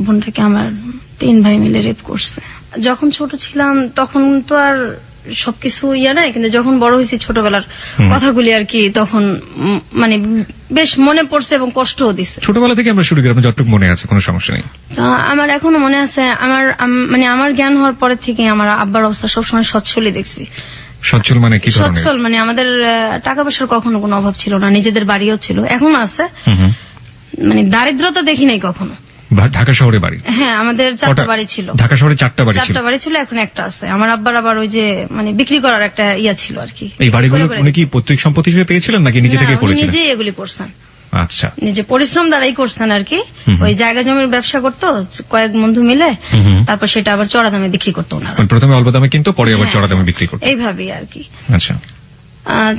বোনটাকে আমার 3 ভাই মিলে রেপ করছে। যখন ছোট ছিলাম তখন তো আর সবকিছু নাই, কিন্তু যখন বড় হয়েছি ছোটবেলার কথাগুলি আর কি তখন মানে বেশ মনে পড়ছে এবং কষ্টও দিচ্ছে। ছোটবেলা থেকে আমরা শুরু করি, আপনার যতটুকু মনে আছে কোনো সমস্যা নেই। তো আমার এখনো মনে আছে, আমার জ্ঞান হওয়ার পরে থেকে আমার আব্বার অবস্থা সবসময় সচ্ছলই দেখছি। সচ্ছল মানে কি? সচ্ছল মানে আমাদের টাকা পয়সার কখনো কোনো অভাব ছিল না, নিজেদের বাড়িও ছিল, এখনো আছে, মানে দারিদ্রতা দেখি নাই কখনো। ঢাকা শহরে বাড়ি? হ্যাঁ, আমাদের 4টা বাড়ি ছিল। ঢাকা শহরে 4টা বাড়ি ছিল, এখন একটা আছে। আমার আব্বার আবার ওই যে মানে বিক্রি করার একটা ছিল আর কি। এই বাড়িগুলো উনি কি পৈতৃক সম্পত্তি হিসেবে পেয়েছিলেন নাকি নিজে থেকে করেছিলেন? নিজে এগুলি করছেন। আচ্ছা, নিজে পরিশ্রম দ্বারাই করছেন আর কি। ওই জায়গা জমির ব্যবসা করতো কয়েক বন্ধু মিলে, তারপর সেটা আবার চড়া দামে বিক্রি করতো ওনারা। প্রথমে অল্প দামে কিনতো, পরে আবার চড়া দামে বিক্রি করতো, এইভাবেই আর কি। আচ্ছা।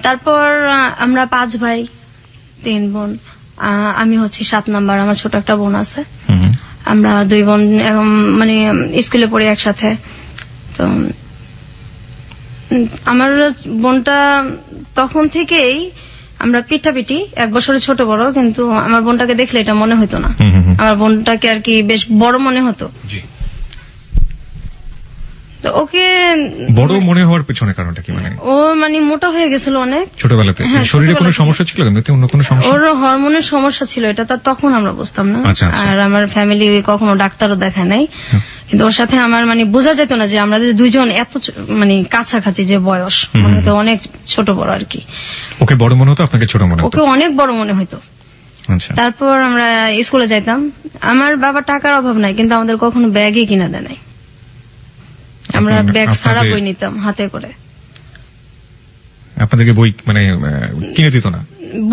তারপর আমরা 5 ভাই 3 বোন, আমি হচ্ছি 7 নাম্বার, আমার ছোট একটা বোন আছে। আমরা 2 বোন মানে স্কুলে পড়ি একসাথে। তো আমার বোনটা তখন থেকেই আমরা পিঠাপিঠি, 1 বছরের ছোট বড়, কিন্তু আমার বোনটাকে দেখলে এটা মনে হতো না। আমার বোনটাকে আর কি বেশ বড় মনে হতো। তো ওকে বড় মনে হওয়ার পেছনে কারণটা কি? মানে ও মানে মোটা হয়ে গেছিল অনেক ছোটবেলাতে। শরীরে কোনো সমস্যা ছিল? অন্য কোনো সমস্যা? ওর হরমোনের সমস্যা ছিল, এটা তো তখন আমরা বুঝতাম না। আর আমার ফ্যামিলি কখনো ডাক্তারও দেখায় নাই, কিন্তু ওর সাথে আমার মানে বোঝা যেত না যে আমরা দুইজন এত মানে কাছাকাছি যে বয়স, মানে তো অনেক ছোট বড় আর কি। ওকে বড় মনে হতো, আপনাকে ছোট মনে হতো? ওকে অনেক বড় মনে হতো। তারপর আমরা স্কুলে যাইতাম। আমার বাবা টাকার অভাব নাই, কিন্তু আমাদের কখনো ব্যাগই কিনা দেয় নাই। আমরা ব্যাগ ছাড়া বই নিতাম হাতে করে। আপনাদেরকে বই মানে কিনে দিত না?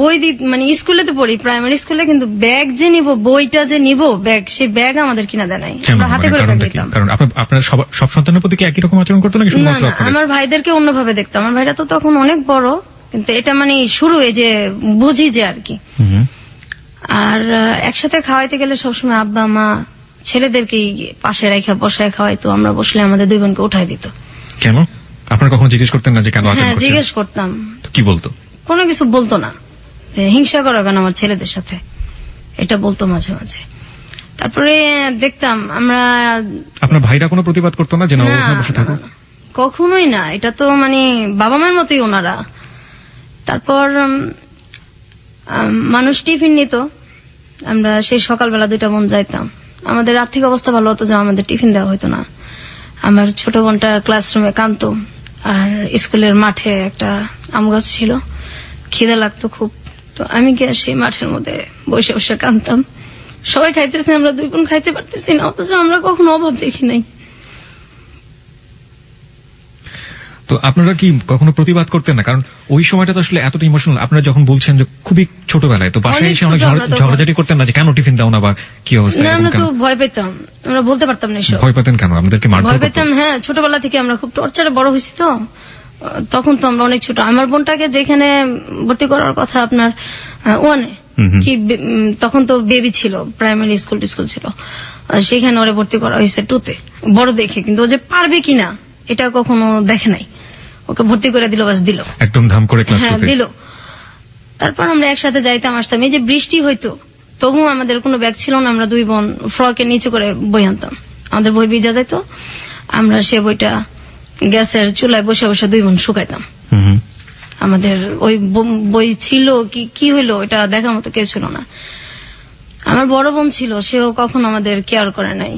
বই মানে স্কুলে তো পড়ি, প্রাইমারি স্কুলে, কিন্তু ব্যাগ যে নিব, বইটা যে নিব, ব্যাগ, সেই ব্যাগ আমাদের কিনা দেয় নাই। আমরা হাতে করে ব্যাগ নিতাম। কারণ আপনার সব সন্তানের প্রতি কি একই রকম আচরণ করতো নাকি? না, আমার ভাইদেরকে অন্যভাবে দেখতাম। আমার ভাইরা তো তখন অনেক বড়, কিন্তু এটা মানে শুরু এই যে বুঝি যে আর কি। আর একসাথে খাওয়াইতে গেলে সবসময় আব্বা মা ছেলেদেরকে পাশে রেখে বসায় খাওয়াইতো। আমরা বসলে আমাদের 2 বোনকে উঠাই দিত। কেন? আপনারা কখনো জিজ্ঞেস করতেন না যে কেন? হ্যাঁ, জিজ্ঞেস করতাম। কি বলতো? কোনো কিছু বলতো না, যে হিংসা করো কেন আমার ছেলেদের সাথে, এটা বলতো মাঝে মাঝে। তারপরে দেখতাম আমরা। আপনার ভাইরা কোনো প্রতিবাদ করতো না যে না বসে থাকো? কখনোই না, এটা তো মানে বাবা মার মতোই ওনারা। তারপর মানুষ টিফিন নিত, আমরা সেই সকালবেলা 2টা বোন যাইতাম। আমাদের আর্থিক অবস্থা ভালো হতো যে আমাদের টিফিন দেওয়া হতো না। আমার ছোট বোনটা ক্লাসরুমে কাঁদতো, আর স্কুলের মাঠে একটা আম গাছ ছিল, খিদে লাগতো খুব। তো আমি গিয়ে সেই মাঠের মধ্যে বসে বসে কাঁদতাম। সবাই খাইতেছে, আমরা 2 বোন খাইতে পারতেছি না, অথচ আমরা কখনো অভাব দেখি নাই। তো আপনারা কি কখনো প্রতিবাদ করতেন না? কারণ ওই সময়টা তো আসলে এতটা ইমোশনাল। আপনারা যখন বলছেন যে খুবই ছোটবেলায়, তো বাসায় এসে অনেক ঝগড়াঝাটি করতেন না যে কেন টিফিন দাও না বা কি অবস্থা? আমরা তো ভয় পেতাম, আমরা বলতে পারতাম না। ভয় পেতেন কেন? আমাদেরকে ভয় পেতাম। হ্যাঁ, ছোটবেলা থেকে আমরা খুব টর্চারে বড় হয়েছি, তো তখন তো আমরা অনেক ছোট। আমার বোনটাকে যেখানে ভর্তি করার কথা আপনার 1-এ, কি তখন তো বেবি ছিল, প্রাইমারি স্কুল ছিল, সেখানে ওরে ভর্তি করা হয়েছে 2-তে, বড় দেখে। কিন্তু ও যে পারবে কিনা এটা কখনো দেখে নাই। ওকে ভর্তি করে দিল, বাস দিল, একদম ধাম করে ক্লাস দিল। তারপর আমরা একসাথে যাইতাম আসতাম। এই যে বৃষ্টি হইতো, তবু আমাদের কোনো ব্যাগ ছিল না। আমরা 2 বোন ফ্রকের নিচে করে বই আনতাম, আমাদের বই ভিজা যাইতো। আমরা সে বইটা গ্যাসের চুলায় বসে বসে 2 বোন শুকাইতাম। আমাদের ওই বই ছিল কি হইলো এটা দেখার মতো কেউ ছিল না। আমার বড় বোন ছিল, সেও কখনো আমাদের কেয়ার করে নাই।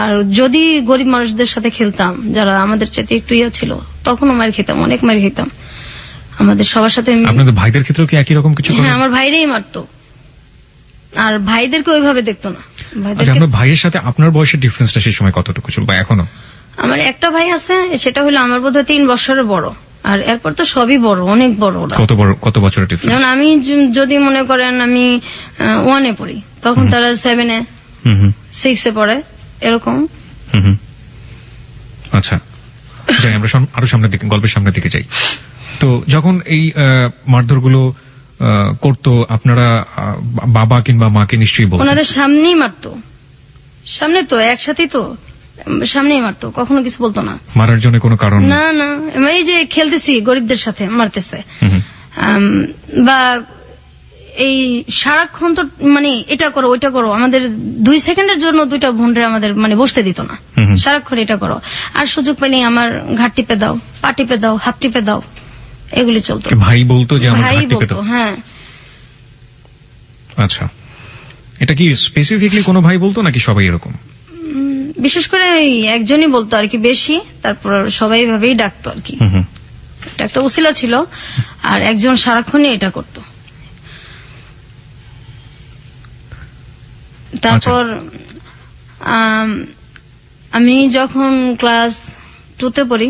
আর যদি গরিব মানুষদের সাথে খেলতাম, যারা আমাদের চাইতে একটু ছিল, তখনও মার খেতাম, অনেক মার খেতাম। আমাদের সবার সাথে। আপনাদের ভাইদের ক্ষেত্রেও কি একই রকম কিছু? হ্যাঁ, আমার ভাইরাই মারতো, আর ভাইদেরকে ওইভাবে দেখতো না। আপনার ভাইয়ের সাথে আপনার বয়সের ডিফারেন্সটা সেই সময় কতটুকু ছিল বা এখনো? আমার একটা ভাই আছে, সেটা হলো আমার বোধহয় 3 বছরের বড়, আর এরপর তো সবই বড়, অনেক বড়। কত বছরের ডিফারেন্স? যেমন আমি যদি মনে করেন আমি 1-এ পড়ি, তখন তারা 7-এ 6-এ পড়ে, এরকম। আচ্ছা, যাই আমরা আরো সামনের দিকে, গল্পের সামনের দিকে যাই। তো যখন এই মারধরগুলো করতো, আপনারা বাবা কিংবা মাকে নিশ্চয়ই বলতেন? ওনাদের সামনেই মারতো, সামনে তো একসাথেই তো সামনেই মারতো, কখনো কিছু বলতো না। মারার জন্য কোনো কারণ না? এই যে খেলতেছি গরিবদের সাথে মারতেছে, বা এই সারাক্ষণ তো মানে এটা করো ওইটা করো, আমাদের 2 সেকেন্ডের জন্য দুইটা বোনরে আমাদের মানে বসতে দিত না। সারাক্ষণ এটা করো, আর সুযোগ পেলেই আমার ঘাট টিপে দাও, পা টিপে দাও, হাত টিপে দাও, এগুলি চলতো। ভাই বলতো যে আমার ভাই ঘাট টিপে বলতো, দাও? হ্যাঁ। আচ্ছা, এটা কি স্পেসিফিকলি কোনো ভাই বলতো নাকি সবাই এরকম? বিশেষ করে ওই একজনই বলতো আর কি বেশি, তারপর সবাই ভাবেই ডাকতো আর কি। এটা একটা উসিলা ছিল, আর একজন সারাক্ষণই এটা করতো। তারপর আমি যখন ক্লাস 2-তে পড়ি,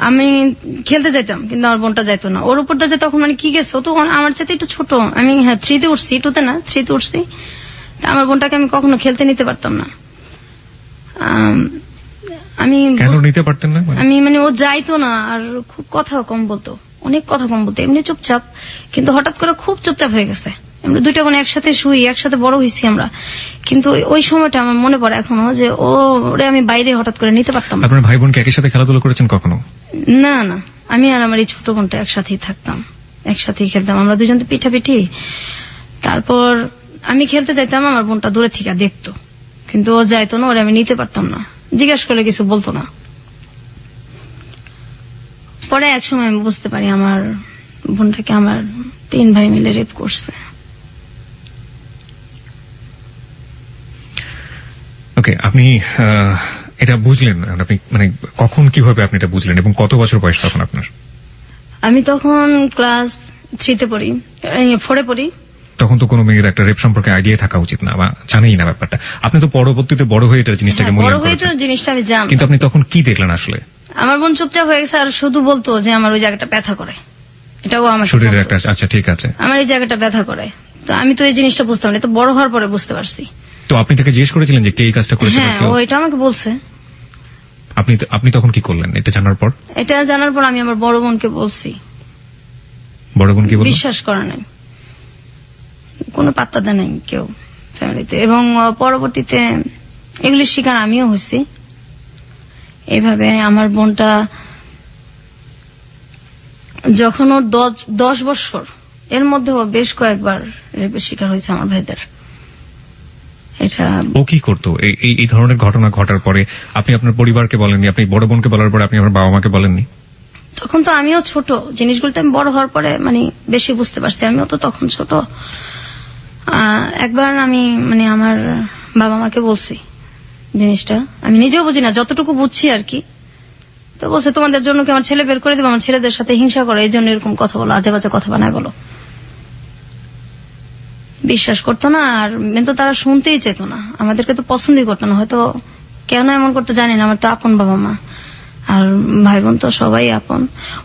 আমি খেলতে যাইতাম, কিন্তু আমার বোনটা যাইতো না। ওর উপরটা যে তখন মানে কি গেছে, ও তো আমার চাইতে একটু ছোট। আমি 3-তে উঠছি, 2-তে না, 3-তে উঠছি। আমার বোনটাকে আমি কখনো খেলতে নিতে পারতাম না। আমি কেন নিতে পারতেন না? আমি মানে ও যাইতো না, আর খুব কথা কম বলতো, অনেক কথা কম বলতো। এমনি চুপচাপ, কিন্তু হঠাৎ করে খুব চুপচাপ হয়ে গেছে। আমরা দুইটা বোন একসাথে শুই, একসাথে বড় হয়েছি আমরা, কিন্তু ওই সময়টা আমার মনে পড়ে এখনো যে ওরে আমি বাইরে হঠাৎ করে নিতে পারতাম না। আপনার ভাই বোনকে একই সাথে খেলাধুলা করেছেন কখনো? না না, আমি আর আমার এই ছোট বোনটা একসাথেই থাকতাম, একসাথেই খেলতাম আমরা দুজন, তো পিঠাপিঠি। তারপর আমি খেলতে যাইতাম, আমার বোনটা দূরে থেকে দেখতো, কিন্তু ও যাইতো না, ওরে আমি নিতে পারতাম না, জিজ্ঞাসা করলে কিছু বলতো না। পরে এক সময় আমি বুঝতে পারি আমার বোনটাকে আমার 3 ভাই মিলে রেপ করছে। ওকে, আপনি এটা বুঝলেন, আপনি মানে কখন কিভাবে আপনি এটা বুঝলেন, এবং কত বছর বয়স তখন আপনার? আমি তখন ক্লাস 3-তে পড়ি, 4-এ পড়ি। তখন তো কোনো মেয়ের একটা রেপ সম্পর্কে আইডিয়া থাকা উচিত না, বা জানেই না ব্যাপারটা। আপনি তো পরবর্তীতে বড় হয়ে এটা জিনিসটাকে বড় মূল্যায়ন হয়ে তো করেছেন, জিনিসটা আমি জানতাম, কিন্তু আপনি তখন কি দেখলেন আসলে? আমার বোন চুপচাপ হয়ে গেছে, আর শুধু বলতো যে আমার ওই জায়গাটা ব্যথা করে, এটাও আমার শরীরের একটা, আচ্ছা ঠিক আছে, আমার এই জায়গাটা ব্যথা করে। তো আমি তো এই জিনিসটা বুঝতাম না, তো বড় হওয়ার পরে বুঝতে পারছি। তো আপনি তাকে জিজ্ঞেস করেছিলেন যে কে এই কাজটা করেছে? হ্যাঁ, ও এটা আমাকে বলছে। আপনি তখন কি করলেন এটা জানার পর? এটা জানার পর আমি আমার বড় বোনকে বলছি। বড় বোন কি বলল? বিশ্বাস করে নাই, কোনো পাত্তা দেয় নাই কেউ ফ্যামিলিতে। এবং পরবর্তীতে এগুলির শিকার আমিও হয়েছি। এইভাবে আমার বোনটা যখন ওর 10 বছর, এর মধ্যে ও বেশ কয়েকবার রেপের শিকার হয়েছে আমার ভাইদের। এটা ও কি করতো এই ধরনের ঘটনা ঘটার পরে? আপনি আপনার পরিবারকে বলেননি, আপনি বড় বোনকে বলার পরে আপনি আমার বাবা মাকে বলেননি? তখন তো আমিও ছোট, জিনিসগুলোতে আমি বড় হওয়ার পরে মানে বেশি বুঝতে পারছি, আমিও তো তখন ছোট। একবার আমি মানে আমার বাবা মাকে বলছি জিনিসটা, আমি নিজেও বুঝি না, যতটুকু বুঝছি আর কি। তো বলছে তোমাদের জন্য কি আমার ছেলে বের করে দেবো, আমার ছেলেদের সাথে হিংসা করে, এই জন্য এরকম কথা বলো, আজে বাজে কথা বানায় বলো। বিশ্বাস করতো না, আর কিন্তু তারা শুনতেই চেত না, আমাদেরকে তো পছন্দই করতো না। হয়তো কেন এমন করতে জানি না, আমার তো আপন বাবা মা, আর ভাই বোন তো সবাই আপন।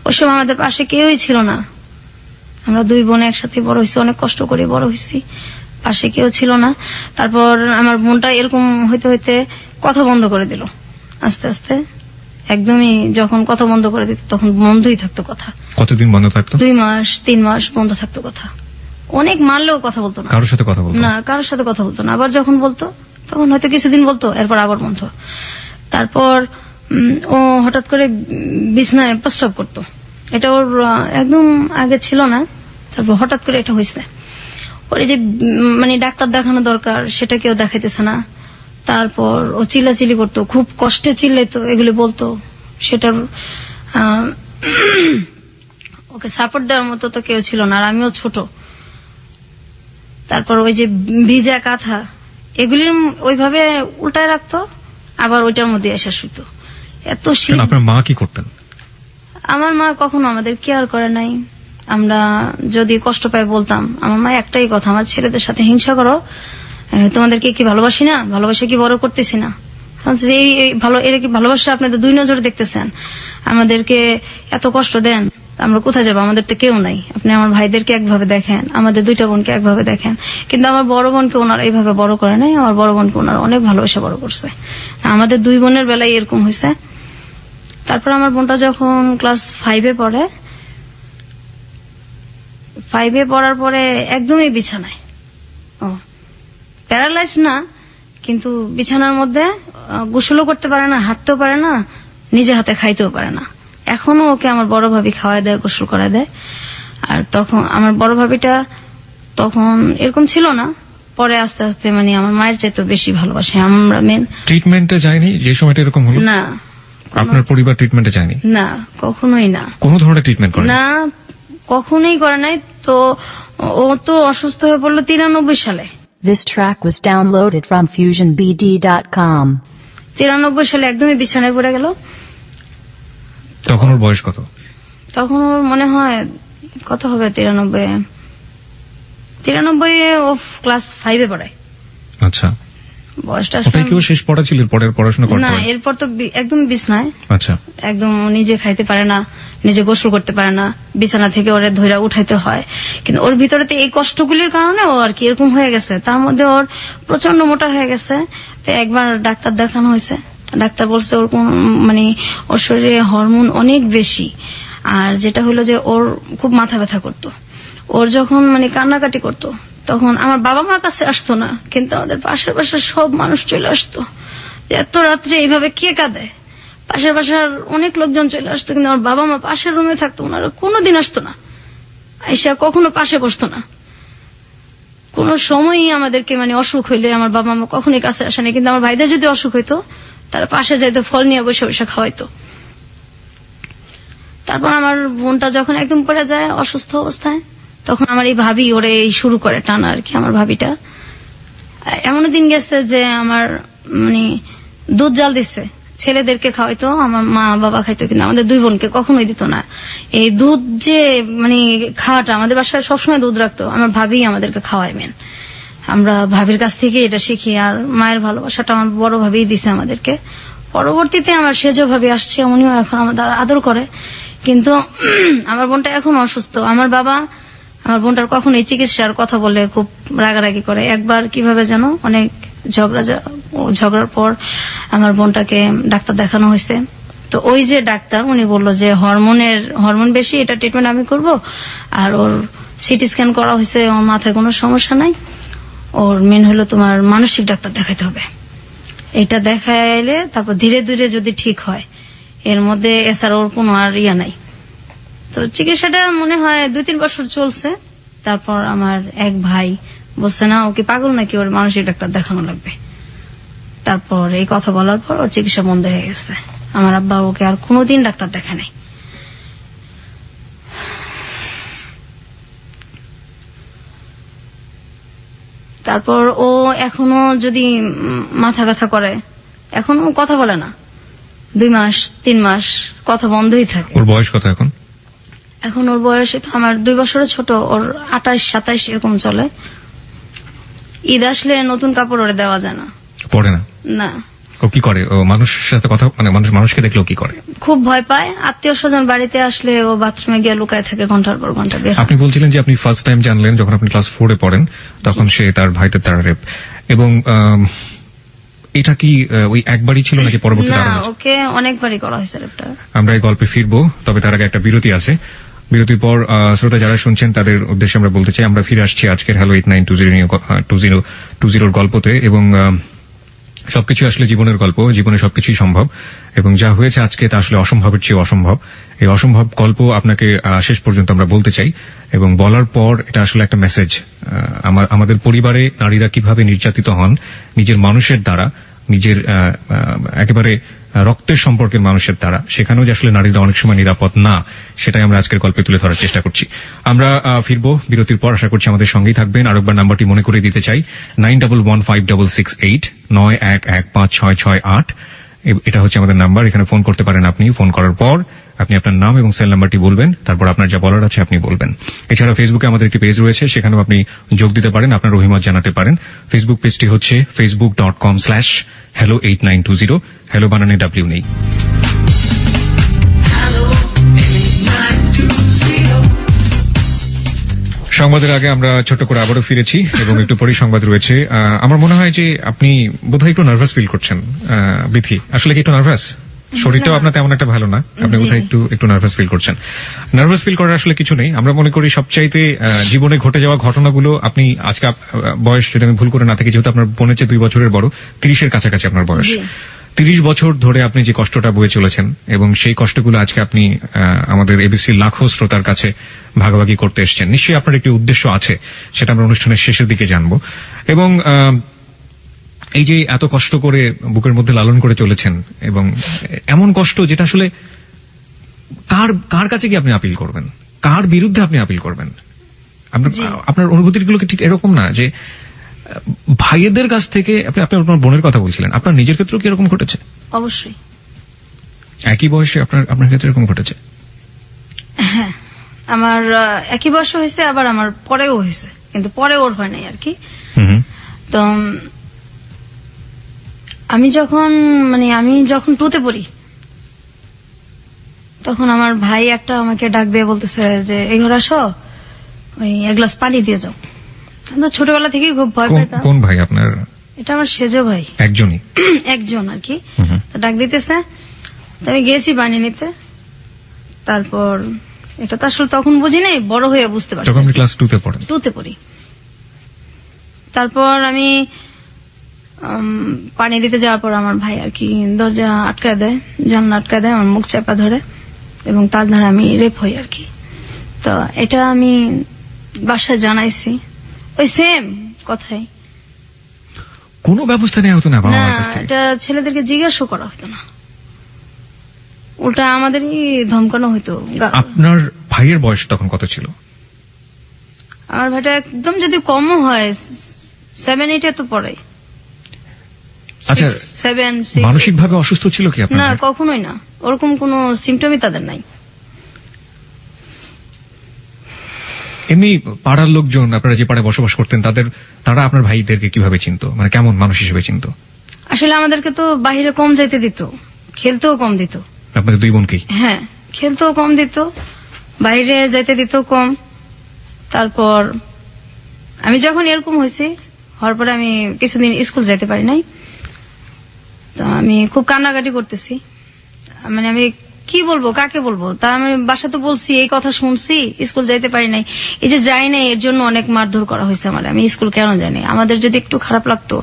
ওই সময় আমাদের পাশে কেউই ছিল না, আমরা 2 বোন একসাথে বড় হয়েছি, অনেক কষ্ট করে বড় হয়েছি, পাশে কেউ ছিল না। তারপর আমার বোনটা এরকম হইতে হইতে কথা বন্ধ করে দিল আস্তে আস্তে, একদমই যখন কথা বন্ধ করে দিত তখন বন্ধই থাকতো কথা। কতদিন বন্ধ থাকতো? 2 মাস 3 মাস বন্ধ থাকতো কথা। অনেক মারলেও কথা বলতো না, কারোর সাথে কথা বলতো না, কারোর সাথে কথা বলতো না। আবার যখন বলতো তখন হয়তো কিছুদিন বলতো, এরপর আবার বন্ধ। তারপর ও হঠাৎ করে বিছানায় প্রস্রাব করতো, এটা ওর একদম আগে ছিল না, তারপর হঠাৎ করে এটা হয়েছে। ওর যে মানে ডাক্তার দেখানো দরকার সেটা কেউ দেখাইতেছে না। তারপর ও চিল্লাচিল্লি করতো, খুব কষ্টে চিল্লাইতো, এগুলি বলতো। সেটার ওকে সাপোর্ট দেওয়ার মতো তো কেউ ছিল না, আর আমিও ছোট। তারপর ওই যে ভিজা কাঁথা এগুলির ওইভাবে উল্টায় রাখতো, আবার ওইটার মধ্যে এসে শুইতো। এত শীত। আপনার মা কি করতেন? আমার মা কখনো আমাদের কেয়ার করে নাই। আমরা যদি কষ্ট পাই বলতাম, আমার মা একটাই কথা, আমার ছেলেদের সাথে হিংসা করো, তোমাদেরকে কি ভালোবাসি না, ভালোবাসা কি বড় করতেছি না, এরা কি ভালোবাসা আপনাদের 2 নজরে দেখতেছেন, আমাদেরকে এত কষ্ট দেন, আমরা কোথায় যাবো, আমাদের তো কেউ নাই, আপনি আমার ভাইদেরকে একভাবে দেখেন, আমাদের 2টা বোনকে একভাবে দেখেন। কিন্তু আমার বড় বোনকে ওনারা এইভাবে বড় করে নাই, আমার বড় বোনকে ওনারা অনেক ভালোবাসা বড় করছে। আমাদের 2 বোনের বেলায় এরকম হয়েছে। তারপর আমার বোনটা যখন ক্লাস 5-এ পড়ে, 5-এ পড়ার পরে একদমই বিছানায়, প্যারালাইজ না, কিন্তু বিছানার মধ্যে গোসলও করতে পারে না, হাঁটতেও পারে না, নিজে হাতে খাইতেও পারে না, এখনো ওকে আমার বড় ভাবি খাওয়ায় দেয়, গোসল করায় দেয়। আর তখন আমার বড় ভাবিটা তখন এরকম ছিল না, পরে আস্তে আস্তে মানে আমার মায়ের চাইতে বেশি ভালোবাসে। আমরা মেন ট্রিটমেন্টে যায়নি যে সময়টা এরকম হলো? না, আপনার পরিবার ট্রিটমেন্টে যায়নি? না, কখনোই না। কোনো ধরনের ট্রিটমেন্ট করে না, কখনোই করে নাই। তো ও তো অসুস্থ হয়ে পড়লো 93 সালে। This track was downloaded from FusionBD.com. 93 সালে একদমই বিছানায় পড়ে গেল। তখন ওর বয়স কত? তখন ওর মনে হয় কত হবে, 93 ও ক্লাস 5 পড়ায়। আচ্ছা, বয়সটা ওটাই কি ওর শেষ পড়া ছিল? পরের পড়াশোনা করতে না, হয়? এরপর তো একদম বিছনায়। আচ্ছা, একদম নিজে খাইতে পারে না, নিজে গোসল করতে পারে না, বিছানা থেকে ওরে ধইরা উঠাইতে হয়। কিন্তু ওর ভিতরে তো এই কষ্টগুলির কারণে ও আর কি এরকম হয়ে গেছে। তার মধ্যে ওর প্রচন্ড মোটা হয়ে গেছে। তো একবার ডাক্তার দেখানো হয়েছে, ডাক্তার বলছে ওর কোন মানে ওর শরীরে হরমোন অনেক বেশি। আর যেটা হলো যে ওর খুব মাথা ব্যথা করতো। ওর যখন মানে কান্নাকাটি করতো তখন আমার বাবা মার কাছে আসতো না, কিন্তু আমাদের পাশের পাশের সব মানুষ চলে আসতো। এত রাত্রে এইভাবে কে কাঁদে, পাশের পাশের অনেক লোকজন চলে আসতো, কিন্তু আমার বাবা মা পাশের রুমে থাকতো, ওনারা কোনোদিন আসতো না, আইসা কখনো পাশে বসতো না। কোনো সময়ই আমাদেরকে মানে অসুখ হইলে আমার বাবা মা কখনোই কাছে আসেনি, কিন্তু আমার ভাইদের যদি অসুখ হইতো তারা পাশে যাইতো, ফল নিয়ে বসে বসে খাওয়াইতো। তারপর আমার বোনটা যখন একদম পড়ে যায় অসুস্থ অবস্থায়, তখন আমার এই ভাবি ওরে এই শুরু করে টানা আর কি। আমার ভাবিটা এমন দিন গেছে যে আমার মানে দুধ জাল দিচ্ছে, ছেলেদেরকে খাওয়াইতো, আমার মা বাবা খাইতো, কিন্তু আমাদের দুই বোনকে কখনোই দিত না। এই দুধ যে মানে খাওয়াটা, আমাদের বাসায় সবসময় দুধ রাখতো, আমার ভাবি আমাদেরকে খাওয়াই মেন। আমরা ভাবির কাছ থেকে এটা শিখি। আর মায়ের ভালোবাসাটা আমার বড় ভাবিই দিছে আমাদেরকে। পরবর্তীতে আমার সেজো ভাবি আসছে, উনিও এখন আমাদের আদর করে। কিন্তু আমার বোনটা এখন অসুস্থ। আমার বাবা আমার বোনটার কখনোই চিকিৎসার কথা বলে খুব রাগারাগি করে। একবার কিভাবে যেন অনেক ঝগড়ার পর আমার বোনটাকে ডাক্তার দেখানো হয়েছে। তো ওই যে ডাক্তার উনি বললো যে হরমোন বেশি, এটা ট্রিটমেন্ট আমি করব। আর ওর সিটি স্ক্যান করা হয়েছে, ওর মাথায় কোনো সমস্যা নাই। ওর মেন হলো তোমার মানসিক ডাক্তার দেখাতে হবে। এটা দেখাইলে তারপর ধীরে ধীরে যদি ঠিক হয়, এর মধ্যে এছাড়া ওর কোনো আর ইয়া নাই। তো চিকিৎসাটা মনে হয় 2-3 বছর চলছে। তারপর আমার এক ভাই বলছে না, ওকে পাগল নাকি, ওর মানসিক ডাক্তার দেখানো লাগবে। তারপর এই কথা বলার পর ওর চিকিৎসা বন্ধ হয়ে গেছে। আমার আব্বা ওকে আর কোনোদিন ডাক্তার দেখা নাই। তারপর ও এখনো যদি মাথা ব্যথা করে, এখনো কথা বলে না, 2 মাস 3 মাস কথা বন্ধই থাকে। ওর বয়স কত এখন? এখন ওর বয়স তো আমার 2 বছরের ছোট, ওর 28-27 এরকম চলে। ঈদ আসলে নতুন কাপড় ওরে দেওয়া যায় না, পড়ে না? না। ও কি করে? ও মানুষের সাথে কথা মানে মানুষকে দেখলে ও কি করে? খুব ভয় পায়। আত্মীয় স্বজন বাড়িতে আসলে ও বাথরুমে গিয়ে লুকায় থাকে, ঘন্টার পর ঘন্টা বের হয়। আপনি বলছিলেন যে আপনি ফার্স্ট টাইম জানলেন যখন আপনি ক্লাস 4 এ পড়েন, তখন সে তার ভাইদের দ্বারা রেপ। এবং এটা কি ওই একবারই ছিল নাকি পরবর্তীতে না, আরো হয়েছে? ওকে অনেকবারই করা হয়েছে রেপটা। আমরা এই গল্পে ফিরবো, তবে তার আগে একটা বিরতি আছে। বিরতির পর শ্রোতা যারা শুনছেন তাদের উদ্দেশ্যে আমরা বলতে চাই, আমরা ফিরে আসছি আজকের হ্যালো 8920 গল্পতে। এবং সবকিছু আসলে জীবনের গল্প, জীবনে সবকিছুই সম্ভব, এবং যা হয়েছে আজকে তা আসলে অসম্ভবের চেয়ে অসম্ভব। এই অসম্ভব গল্প আপনাকে শেষ পর্যন্ত আমরা বলতে চাই, এবং বলার পর এটা আসলে একটা মেসেজ। আমাদের পরিবারে নারীরা কিভাবে নির্যাতিত হন নিজের মানুষের দ্বারা, নিজের একেবারে রক্তের সম্পর্কের মানুষের দ্বারা, সেখানেও যে আসলে নারীরা অনেক সময় নিরাপদ না, সেটাই আমরা আজকের গল্পে তুলে ধরার চেষ্টা করছি। আমরা ফিরবো বিরতির পর, আশা করছি আমাদের সঙ্গেই থাকবেন। আরেকবার নাম্বারটি মনে করে দিতে চাই, 91156689115668। এটা হচ্ছে আমাদের নাম্বার, এখানে ফোন করতে পারেন আপনি। ফোন করার পর আপনি আপনার নাম এবং সেল নাম্বারটি বলবেন, তারপর আপনার যা বলার আছে আপনি বলবেন। এছাড়া ফেসবুকে আমাদের একটি পেজ রয়েছে, সেখানেও আপনি যোগ দিতে পারেন, আপনার অভিমত জানাতে পারেন। ফেসবুক পেজটি হচ্ছে facebook.com/hello8920। হ্যালো বানানে W নেই। সংবাদের আগে আমরা ছোট করে আবারও ফিরেছি এবং একটু পরেই সংবাদ রয়েছে। আমার মনে হয় যে আপনি বোধহয় একটু নার্ভাস ফিল করছেন বিথি। আসলে কি একটু নার্ভাস? শরীরটাও আপনার তেমন একটা ভালো না, আপনি বোধহয় একটু নার্ভাস ফিল করছেন। নার্ভাস ফিল করার আসলে কিছু নেই। আমরা মনে করি সবচাইতে জীবনে ঘটে যাওয়া ঘটনাগুলো, আপনি আজকে বয়স যদি আমি ভুল করে না থাকি, যেহেতু আপনার বোনের চেয়ে 2 বছরের বড়, 30-এর কাছাকাছি আপনার বয়স। 30 বছর ধরে আপনি যে কষ্টটা বয়ে চলেছেন এবং সেই কষ্টগুলো আজকে আপনি আমাদের এবিসি লাখো শ্রোতার কাছে ভাগাভাগি করতে এসেছেন, নিশ্চয়ই আপনার একটি উদ্দেশ্য আছে, সেটা আমরা অনুষ্ঠানের শেষের দিকে জানবো। এবং এই যে এত কষ্ট করে বুকের মধ্যে লালন করে চলেছেন, এবং এমন কষ্ট যেটা আসলে কার কাছে কি আপনি আপিল করবেন, কার বিরুদ্ধে আপনি আপিল করবেন? আপনার অনুভূতিগুলো কি ঠিক এরকম না যে ভাইয়েদের কাছ থেকে? আপনি আপনার বোনের কথা বলছিলেন, আপনার নিজের ক্ষেত্রেও কি এরকম ঘটেছে? অবশ্যই। একই বয়সে আপনার ক্ষেত্রে এরকম ঘটেছে? হ্যাঁ, আমার একই বয়স হয়েছে, আবার আমার পরেও হয়েছে, কিন্তু পরে ওর হয় নাই আর কি। তো আমি যখন 2তে পড়ি, তখন আমার ভাই একটা আমাকে ডাক দিয়ে বলতেছে যে এই ঘরে আসো, ওই এক গ্লাস পানি দিয়ে যাও। ছোটবেলা থেকেই খুব ভয় পেতাম। কোন ভাই আপনার? এটা আমার সেজো ভাই। একজনই? একজন আর কি। ডাক দিতেছে, আমি গেছি পানি নিতে। তারপর এটা তো আসলে তখন বুঝি নাই, বড় হয়ে বুঝতে পারছি। তখন ক্লাস 2তে পড়েন? 2তে পড়ি। তারপর আমি পানি দিতে যাওয়ার পর আমার ভাই আর কি দরজা আটকায় দেয়, জানলা আটকায় দেয়, আমার মুখ চাপা ধরে, এবং তার ধারে আমি রেপ হই আর কি। তো এটা আমি বাসায় জানাইছি, ওই সেম কথাই। কোনো ব্যবস্থা নেওয়া হতো না বাবা মার কাছ থেকে? এটা ছেলেদেরকে জিজ্ঞাসা করা হতো না, ওটা আমাদেরই ধমকানো হতো। আপনার ভাইয়ের বয়স তখন কত ছিল? আমার ভাইটা একদম যদি কমও হয় 7-8 তো পড়ে। আচ্ছা, 7-6। মানসিকভাবে অসুস্থ ছিল কি আপনার? না, কখনোই না, ওরকম কোনো সিমটমই তাদের নাই। এমনি পাড়ার লোকজন, আপনারা যে পাড়ায় বসবাস করতেন, তারা আপনার ভাইদেরকে কিভাবে চিনতো, মানে কেমন মানুষ হিসেবে চিনতো? আসলে আমাদেরকে তো বাহিরে কম যাইতে দিত, খেলতেও কম দিত। আপনাদের দুই বোনকেই? হ্যাঁ, খেলতেও কম দিত, বাইরে যাইতে দিত কম। তারপর আমি যখন এরকম হয়েছি, হওয়ার পরে আমি কিছুদিন স্কুল যেতে পারি নাই। তো আমি খুব কান্নাকাটি করতেছি, মানে আমি কি বলবো, কাকে বলবো? তা আমি বাসাতে বলছি, এই কথা শুনছি, স্কুল যাইতে পারি নাই। এই যে যাই নাই, এর জন্য অনেক মারধর করা হয়েছে আমার। আমি স্কুল কেন যাই নাই? আমাদের যদি একটু খারাপ লাগতো,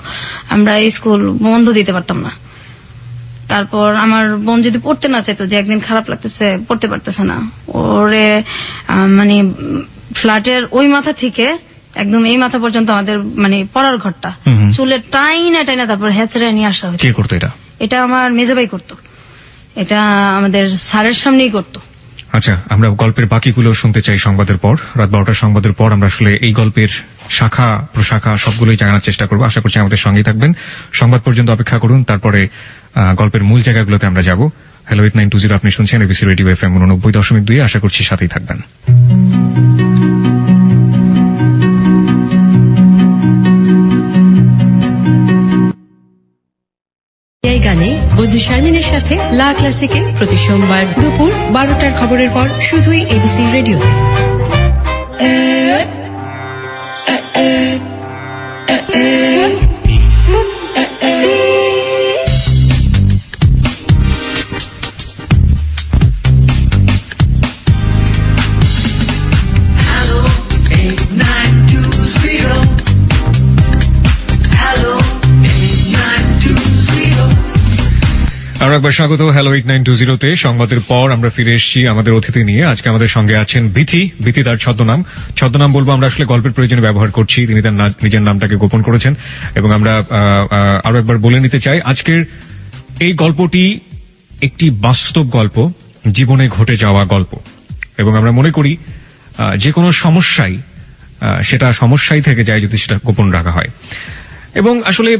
আমরা স্কুল বন্ধ দিতে পারতাম না। তারপর আমার বোন যদি পড়তে না চাইতো, যে একদিন খারাপ লাগতেছে, পড়তে পারতেছে না, ওরে মানে ফ্ল্যাটের ওই মাথা থেকে একদম এই মাথা পর্যন্ত আমাদের মানে পড়ার ঘরটা চুলের টাইনা তারপর হেঁচড়ে নিয়ে আসা হয়েছে। কে করতো এটা? এটা আমার মেজো ভাই করতো, এটা আমাদের স্যারের সামনেই করতো। আচ্ছা, আমরা গল্পের বাকিগুলো শুনতে চাই সংবাদের পর। রাত 12টার সংবাদের পর আমরা আসলে এই গল্পের শাখা প্রশাখা সবগুলোই জানার চেষ্টা করবো। আশা করছি আমাদের সঙ্গেই থাকবেন, সংবাদ পর্যন্ত অপেক্ষা করুন, তারপরে গল্পের মূল জায়গাগুলোতে আমরা যাব। হ্যালো 8920, আপনি শুনছেন এবিসি রেডিও FM 89.2। আশা করছি সাথেই থাকবেন। এই গানে বন্ধু শারমিনের সাথে লা ক্লাসিকে প্রতি সোমবার দুপুর 12টার খবরের পর শুধুই এবিসি রেডিওতে। আরো একবার স্বাগত হ্যালো 8920-তে। সংবাদের পর আমরা ফিরে এসেছি আমাদের অতিথি নিয়ে। আজকে আমাদের সঙ্গে আছেন বিথি, তার ছদ্মনাম বলবো আমরা আসলে গল্পের প্রয়োজনে ব্যবহার করছি, তিনি তার নিজের নামটাকে গোপন করেছেন। এবং আমরা আরো একবার বলে নিতে চাই, আজকের এই গল্পটি একটি বাস্তব গল্প, জীবনে ঘটে যাওয়া গল্প। এবং আমরা মনে করি যে কোনো সেটা সমস্যাই থেকে যায় যদি সেটা গোপন রাখা হয়। এবং আসলে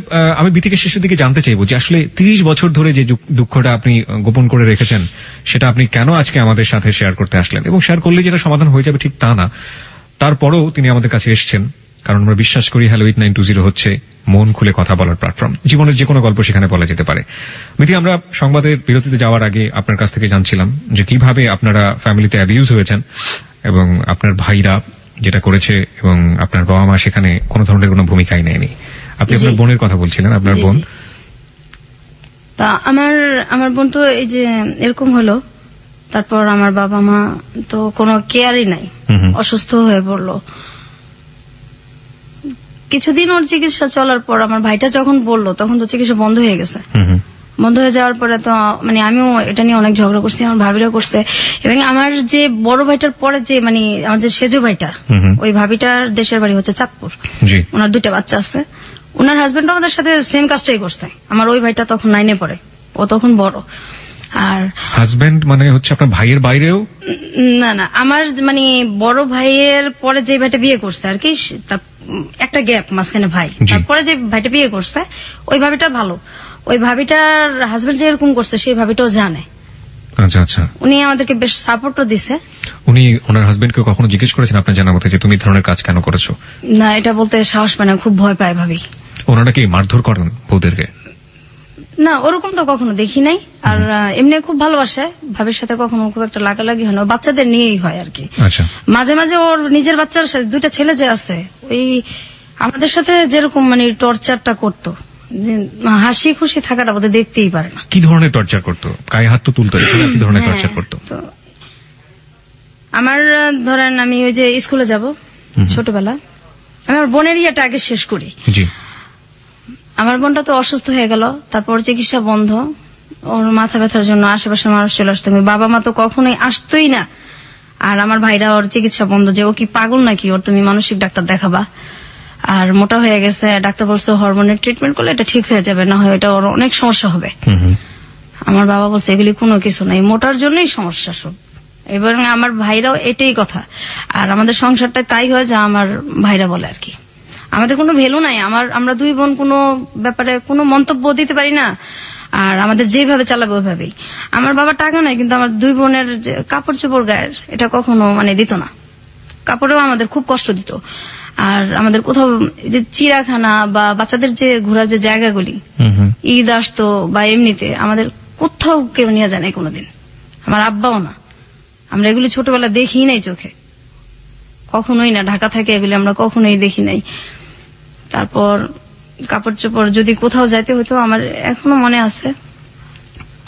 আমি বিথিকে শেষের দিকে জানতে চাইবো যে আসলে 30 বছর ধরে যে দুঃখটা আপনি গোপন করে রেখেছেন, সেটা আপনি কেন আজকে আমাদের সাথে শেয়ার করতে আসলেন? এবং শেয়ার করলে যেটা সমাধান হয়ে যাবে ঠিক তা না, তারপরেও তিনি আমাদের কাছে এসেছেন, কারণ আমরা বিশ্বাস করি হ্যালো 8920 হচ্ছে মন খুলে কথা বলার প্ল্যাটফর্ম। জীবনের যে কোনো গল্প সেখানে বলা যেতে পারে। বিথি, আমরা সংবাদের বিরতিতে যাওয়ার আগে আপনার কাছ থেকে জানছিলাম যে কিভাবে আপনারা ফ্যামিলিতে অ্যাবিউজ হয়েছেন এবং আপনার ভাইরা যেটা করেছে, এবং আপনার বাবা মা সেখানে কোনো ধরনের কোনো ভূমিকাই নেয়নি। আপনি আপনার বোনের কথা বলছিলেন, আপনার বোন। তা আমার বোন তো এই যে এরকম হলো, তারপর আমার বাবা মা তো কোনো কেয়ারই নাই, অসুস্থ হয়ে পড়লো। কিছুদিন ওর চিকিৎসা চলার পর আমার ভাইটা যখন বললো, তখন তো চিকিৎসা বন্ধ হয়ে গেছে। বন্ধ হয়ে যাওয়ার পরে তো মানে আমিও এটা নিয়ে অনেক ঝগড়া করছি, আমার ভাবিরাও করছে, এবং আমার যে বড় ভাইটার পরে যে মানে আমার যে সেজো ভাইটা, ওই ভাবিটার দেশের বাড়ি হচ্ছে চাঁদপুর, জি। ওনার 2টা বাচ্চা আছে। ওনার হাজবেন্ড আমাদের সাথে সেম কাজটাই করছে। আমার ওই ভাইটা তখন 9-এ পড়ে, ও তখন বড়। আর হাজবেন্ড মানে হচ্ছে আপনার ভাইয়ের বাইরেও? না না, আমার মানে বড় ভাইয়ের পরে যে ভাইটা বিয়ে করছে আর কি, একটা গ্যাপ মাঝখানে ভাই, জি। তারপরে যে ভাইটা বিয়ে করছে ওই ভাবিটা ভালো। ওই ভাবিটার হাজবেন্ড যেরকম করছে সেই ভাবিটাও জানে। আচ্ছা আচ্ছা। উনি আমাদেরকে বেশ সাপোর্টও দিছে। উনি ওনার হাজবেন্ডকে কখনো জিজ্ঞেস করেছেন আপনার জানার মতে যে তুমি এই ধরনের কাজ কেন করেছো? না, এটা বলতে সাহস পায় না, খুব ভয় পায় ভাবি। ওনারা কি মারধর করেন বউদেরকে? না, ওরকম তো কখনো দেখি নাই। আর এমনি খুব ভালোবাসে, ভাবির সাথে কখনো খুব একটা লাগালাগি হয় না, ও বাচ্চাদের নিয়েই হয় আর কি। আচ্ছা। মাঝে মাঝে ওর নিজের বাচ্চার সাথে 2টা ছেলে যে আছে, ওই আমাদের সাথে যেরকম মানে টর্চারটা করতো, হাসি খুশি থাকাটা বোধহয় দেখতেই পারে না। কি ধরনের টর্চার করতো? গায়ে হাত তো তুলতো, এছাড়া কি ধরনের টর্চার করতো? তো আমার ধরেন আমি ওই যে স্কুলে যাব ছোটবেলা, আমি আমার বোনের ইয়েটা আগে শেষ করি। জি। আমার বোনটা তো অসুস্থ হয়ে গেল, তারপর চিকিৎসা বন্ধ, ওর মাথা ব্যথার জন্য আশেপাশে মানুষ চলে আসতো, বাবা মা তো কখনোই আসতোই না। আর আমার ভাইরা ওর চিকিৎসা বন্ধ, যে ও কি পাগল নাকি, ওর তুমি মানসিক ডাক্তার দেখাবা। আর মোটা হয়ে গেছে, ডাক্তার বলছে হরমোনের ট্রিটমেন্ট করলে এটা ঠিক হয়ে যাবে, না হয় এটা ওর অনেক সমস্যা হবে। আমার বাবা বলছে এগুলি কোনো কিছু নাই, মোটার জন্যই সমস্যা সব। এবং আমার ভাইরাও এটাই কথা। আর আমাদের সংসারটা তাই হয় যা আমার ভাইরা বলে আর কি। আমাদের কোনো ভ্যালু নাই, আমরা 2 বোন কোনো ব্যাপারে কোনো মন্তব্য দিতে পারি না। আর আমাদের যেভাবে চালাবে ওইভাবেই। আমার বাবা টাকা নাই, কিন্তু আমার 2 বোনের যে কাপড় চোপড় গায়ের এটা কখনো মানে দিত না, কাপড়েও আমাদের খুব কষ্ট দিত। আর আমাদের কোথাও যে চিড়াখানা বা বাচ্চাদের যে ঘোরার যে জায়গাগুলি, ঈদ আসতো বা এমনিতে আমাদের কোথাও কেউ নিয়ে যায় নাই কোনোদিন, আমার আব্বাও না। আমরা এগুলি ছোটবেলা দেখি নাই চোখে, কখনোই না, ঢাকা থেকে এগুলি আমরা কখনোই দেখি নাই। তারপর কাপড় চোপড় যদি কোথাও যাইতে হতো, আমার এখনো মনে আছে,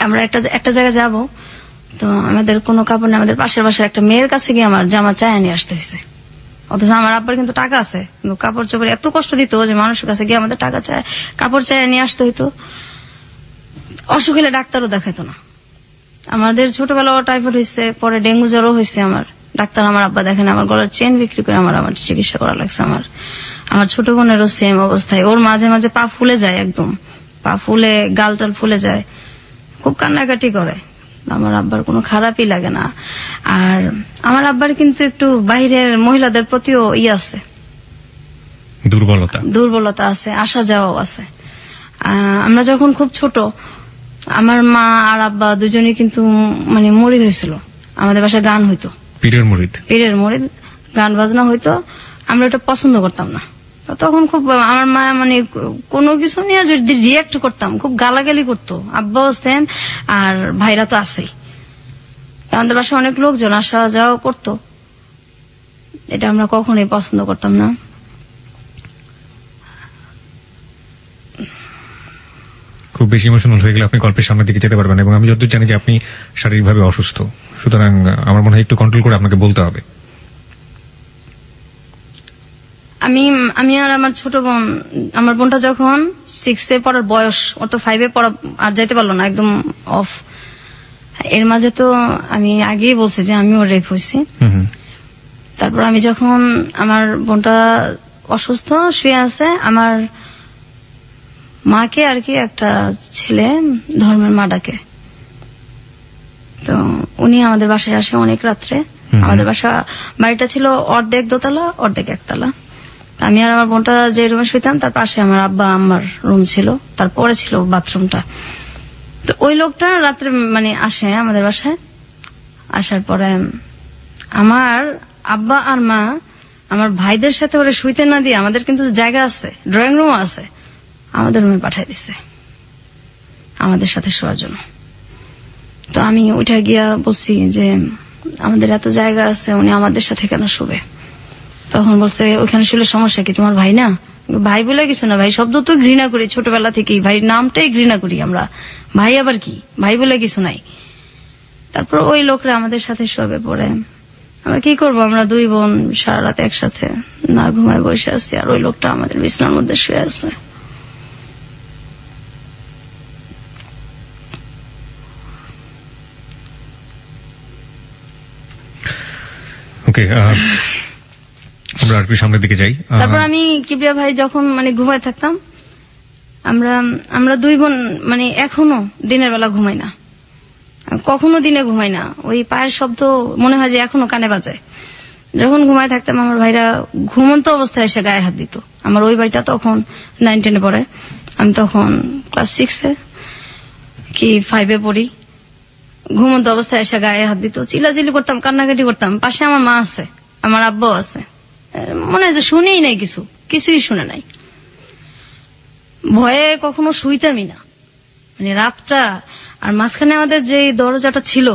আমরা একটা জায়গায় যাব, তো আমাদের কোনো কাপড় নেই, আমাদের পাশের বাসার একটা মেয়ের কাছে গিয়ে আমার জামা চায় নিয়ে আসতে হয়েছে। অথচ আমার আব্বার কিন্তু টাকা আছে, কিন্তু কাপড় চোপড় এত কষ্ট দিত যে মানুষের কাছে গিয়ে আমাদের টাকা চায়, কাপড় চায় নিয়ে আসতে হইতো। অসুখ হলে ডাক্তারও দেখাইতো না। আমাদের ছোটবেলা টাইফয়েড হয়েছে, পরে ডেঙ্গু জ্বরও হয়েছে, আমার ডাক্তার আমার আব্বা দেখেন, আমার গলার চেন বিক্রি করে আমার চিকিৎসা করা লাগছে। আমার ছোট বোনেরও সেম অবস্থায়, ওর মাঝে মাঝে পা ফুলে যায়, একদম পা ফুলে, গাল টাল ফুলে যায়, খুব কান্নাকাটি করে। আমার আব্বার কোনো খারাপই লাগে না। আর আমার আব্বার কিন্তু একটু বাইরের মহিলাদের প্রতিও আছে, দুর্বলতা আছে, আসা যাওয়াও আছে। আমরা যখন খুব ছোট, আমার মা আর আব্বা দুজনেই কিন্তু মানে মরিদ হয়েছিল। আমাদের বাসায় গান হইতো, পীরের মরিদ গান বাজনা হইতো, আমরা এটা পছন্দ করতাম না। তখন খুব আমার মা মানে কোনো কিছু নিয়ে যদি রিয়াক্ট করতাম, খুব গালাগালি করতো, আব্বাও সেম, আর ভাইরা তো আছেই। আমাদের বাসায় অনেক লোকজন আসা যাওয়া করতো, এটা আমরা কখনোই পছন্দ করতাম না। খুব বেশি ইমোশনাল হয়ে গেলে আপনি গল্পের সামনের দিকে যেতে পারবেন, এবং আমি যতদূর জানি যে আপনি শারীরিকভাবে অসুস্থ, সুতরাং আমার মনে হয় একটু কন্ট্রোল করে আপনাকে বলতে হবে। আমি আর আমার ছোট বোন, আমার বোনটা যখন 6-এ পড়ার বয়স, ওর তো 5-এ পড়া আর যাইতে পারলো না, একদম অফ। এর মাঝে তো আমি আগেই বলছি যে আমিও রেপ হয়েছি। তারপর আমি যখন, আমার বোনটা অসুস্থ শুয়ে আছে, আমার মাকে আর কি একটা ছেলে ধর্মের মা ডাকে, তো উনি আমাদের বাসায় আসে অনেক রাত্রে। আমাদের বাড়িটা ছিল অর্ধেক দোতলা অর্ধেক একতলা। আমি আর আমার বোনটা যে রুমে শুইতাম, তার পাশে আমার আব্বা আম্মার রুম ছিল, তারপরে ছিল বাথরুমটা। তো ওই লোকটা রাত্রে মানে আসে আমাদের বাসায়, আসার পরে আমার আব্বা আর মা আমার ভাইদের সাথে ওরা শুইতে না দিয়ে, আমাদের কিন্তু জায়গা আছে, ড্রয়িং রুমও আছে, আমাদের রুমে পাঠাই দিছে আমাদের সাথে শোয়ার জন্য। তো আমি উঠে গিয়া বলছি যে আমাদের এত জায়গা আছে, উনি আমাদের সাথে কেন শুবে? তখন বলছে ওইখানে শুলে সমস্যা কি, তোমার ভাই না? ভাই বলে কিছু না, ভাই শব্দ তো ঘৃণা করি ছোটবেলা থেকেই, ভাই নামটাই ঘৃণা করি আমরা, ভাই আবার কি, ভাই বলে কিছু নাই। তারপর ওই লোকরা আমাদের সাথে শোবে। পরে আমরা কি করবো, আমরা 2 বোন সারা রাত একসাথে না ঘুমায় বসে আছি, আর ওই লোকটা আমাদের বিছানার মধ্যে শুয়ে আছে। ওকে, আমরা আর একটু সামনের দিকে যাই। তারপর আমি কিবরিয়া ভাই যখন মানে ঘুমায় থাকতাম, আমরা দুই বোন মানে এখনো দিনের বেলা ঘুমাই না, কখনো দিনে ঘুমাই না। ওই পায়ের শব্দ মনে হয় যে এখনো কানে বাজে। যখন ঘুমায় থাকতাম আমার ভাইরা ঘুমন্ত অবস্থায় এসে গায়ে হাত দিত। আমার ওই ভাইটা তখন 9-10 পড়ে, আমি তখন ক্লাস 6 কি 5 পড়ি। ঘুমন্ত অবস্থায় এসে গায়ে হাত দিত, চিল্লাচিল্লি করতাম, কান্নাকাটি করতাম। পাশে আমার মা আছে, আমার আব্বাও আছে, মনে হয় যে শুনেই নাই, কিছুই শুনে নাই। ভয়ে কখনো শুইতামই না, মানে রাতটা। আর মাঝখানে আমাদের যে দরজাটা ছিল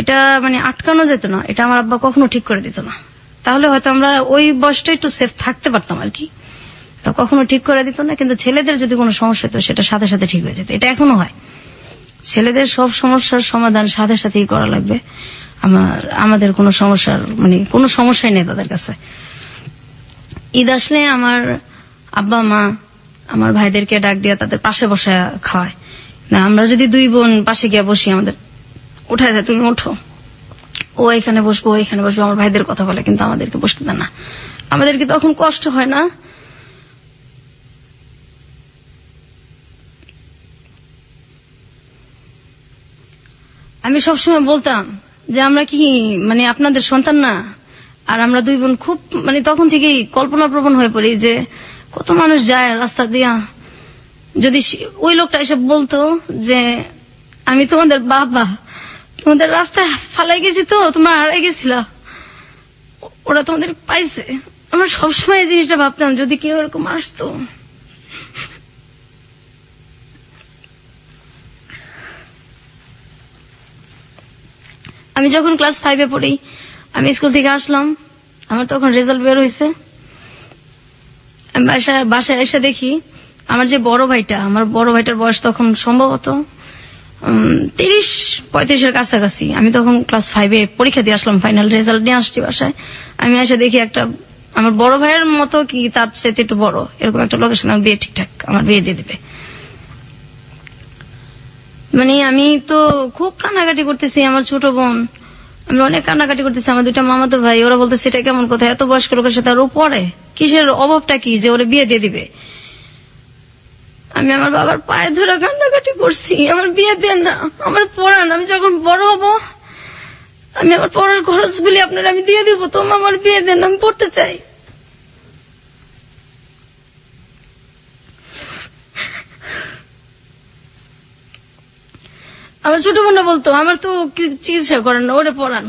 এটা মানে আটকানো যেত না, এটা আমার আব্বা কখনো ঠিক করে দিত না। তাহলে হয়তো আমরা ওই বয়সটা একটু সেফ থাকতে পারতাম আর কি। কখনো ঠিক করে দিত না, কিন্তু ছেলেদের যদি কোনো সমস্যা হতো সেটা সাথে সাথে ঠিক হয়ে যেত। এটা এখনো হয়, ছেলেদের সব সমস্যার সমাধান সাথে সাথেই করা লাগবে। আমাদের কোনো সমস্যার মানে কোনো সমস্যাই নেই তাদের কাছে। ঈদ আসলে আমার আব্বা মা আমার ভাইদেরকে ডাক দিয়ে তাদের পাশে বসে খাওয়ায় না। আমরা যদি দুই বোন পাশে গিয়ে বসি, আমাদের উঠায় দেয়, তুমি ওঠো, ও এখানে বসবো, ও এখানে বসবো। আমার ভাইদের কথা বলে, কিন্তু আমাদেরকে বসতে দেয় না। আমাদেরকে তখন কষ্ট হয় না। আমি সবসময় বলতাম যে আমরা কি মানে আপনাদের সন্তান না? আর আমরা দুই বোন খুব মানে তখন থেকেই কল্পনা প্রবণ হয়ে পড়ি যে কত মানুষ যায় রাস্তা দিয়া, যদি ওই লোকটা এসে বলতো যে আমি তোমাদের বাবা, তোমাদের রাস্তায় ফালাই গেছি, তো তোমরা হারাই গেছিলা, ওরা তোমাদের পাইছে। আমরা সবসময় এই জিনিসটা ভাবতাম, যদি কেউ এরকম আসতো। আমি যখন ক্লাস 5 পড়ি, আমি স্কুল থেকে আসলাম, আমার তখন রেজাল্ট বের হয়েছে। আমি বাসায় এসে দেখি আমার যে বড় ভাইটা, আমার বড় ভাইটার বয়স তখন সম্ভবত 30-35 কাছাকাছি। আমি তখন ক্লাস 5 পরীক্ষা দিয়ে আসলাম, ফাইনাল রেজাল্ট নিয়ে আসছি বাসায়। আমি এসে দেখি একটা আমার বড় ভাইয়ের মতো কি তার চেয়ে একটু বড় এরকম একটা লোকের সঙ্গে বিয়ে ঠিকঠাক আমার বিয়ে দিয়ে দিবে। মানে আমি তো খুব কান্নাকাটি করতেছি, আমার ছোট বোন, আমরা অনেক কান্নাকাটি করতেছি। আমার দুইটা মামাতো ভাই, ওরা বলতেছে এটা কেমন কথা, এত বয়স্ক লোকের সাথে আর ও পড়ে, কিসের অভাবটা কি যে ওরা বিয়ে দিয়ে দিবে। আমি আমার বাবার পায়ে ধরে কান্নাকাটি করছি, আমার বিয়ে দেন না, আমার পড়ান, আমি যখন বড় হব আমি আমার পড়ার খরচগুলি আপনারা আমি দিয়ে দিব, তো আমার বিয়ে দেন, আমি পড়তে চাই। আমার ছোট বোনরা বলতো আমার তো চিকিৎসা করেন না, ওরে পড়ান,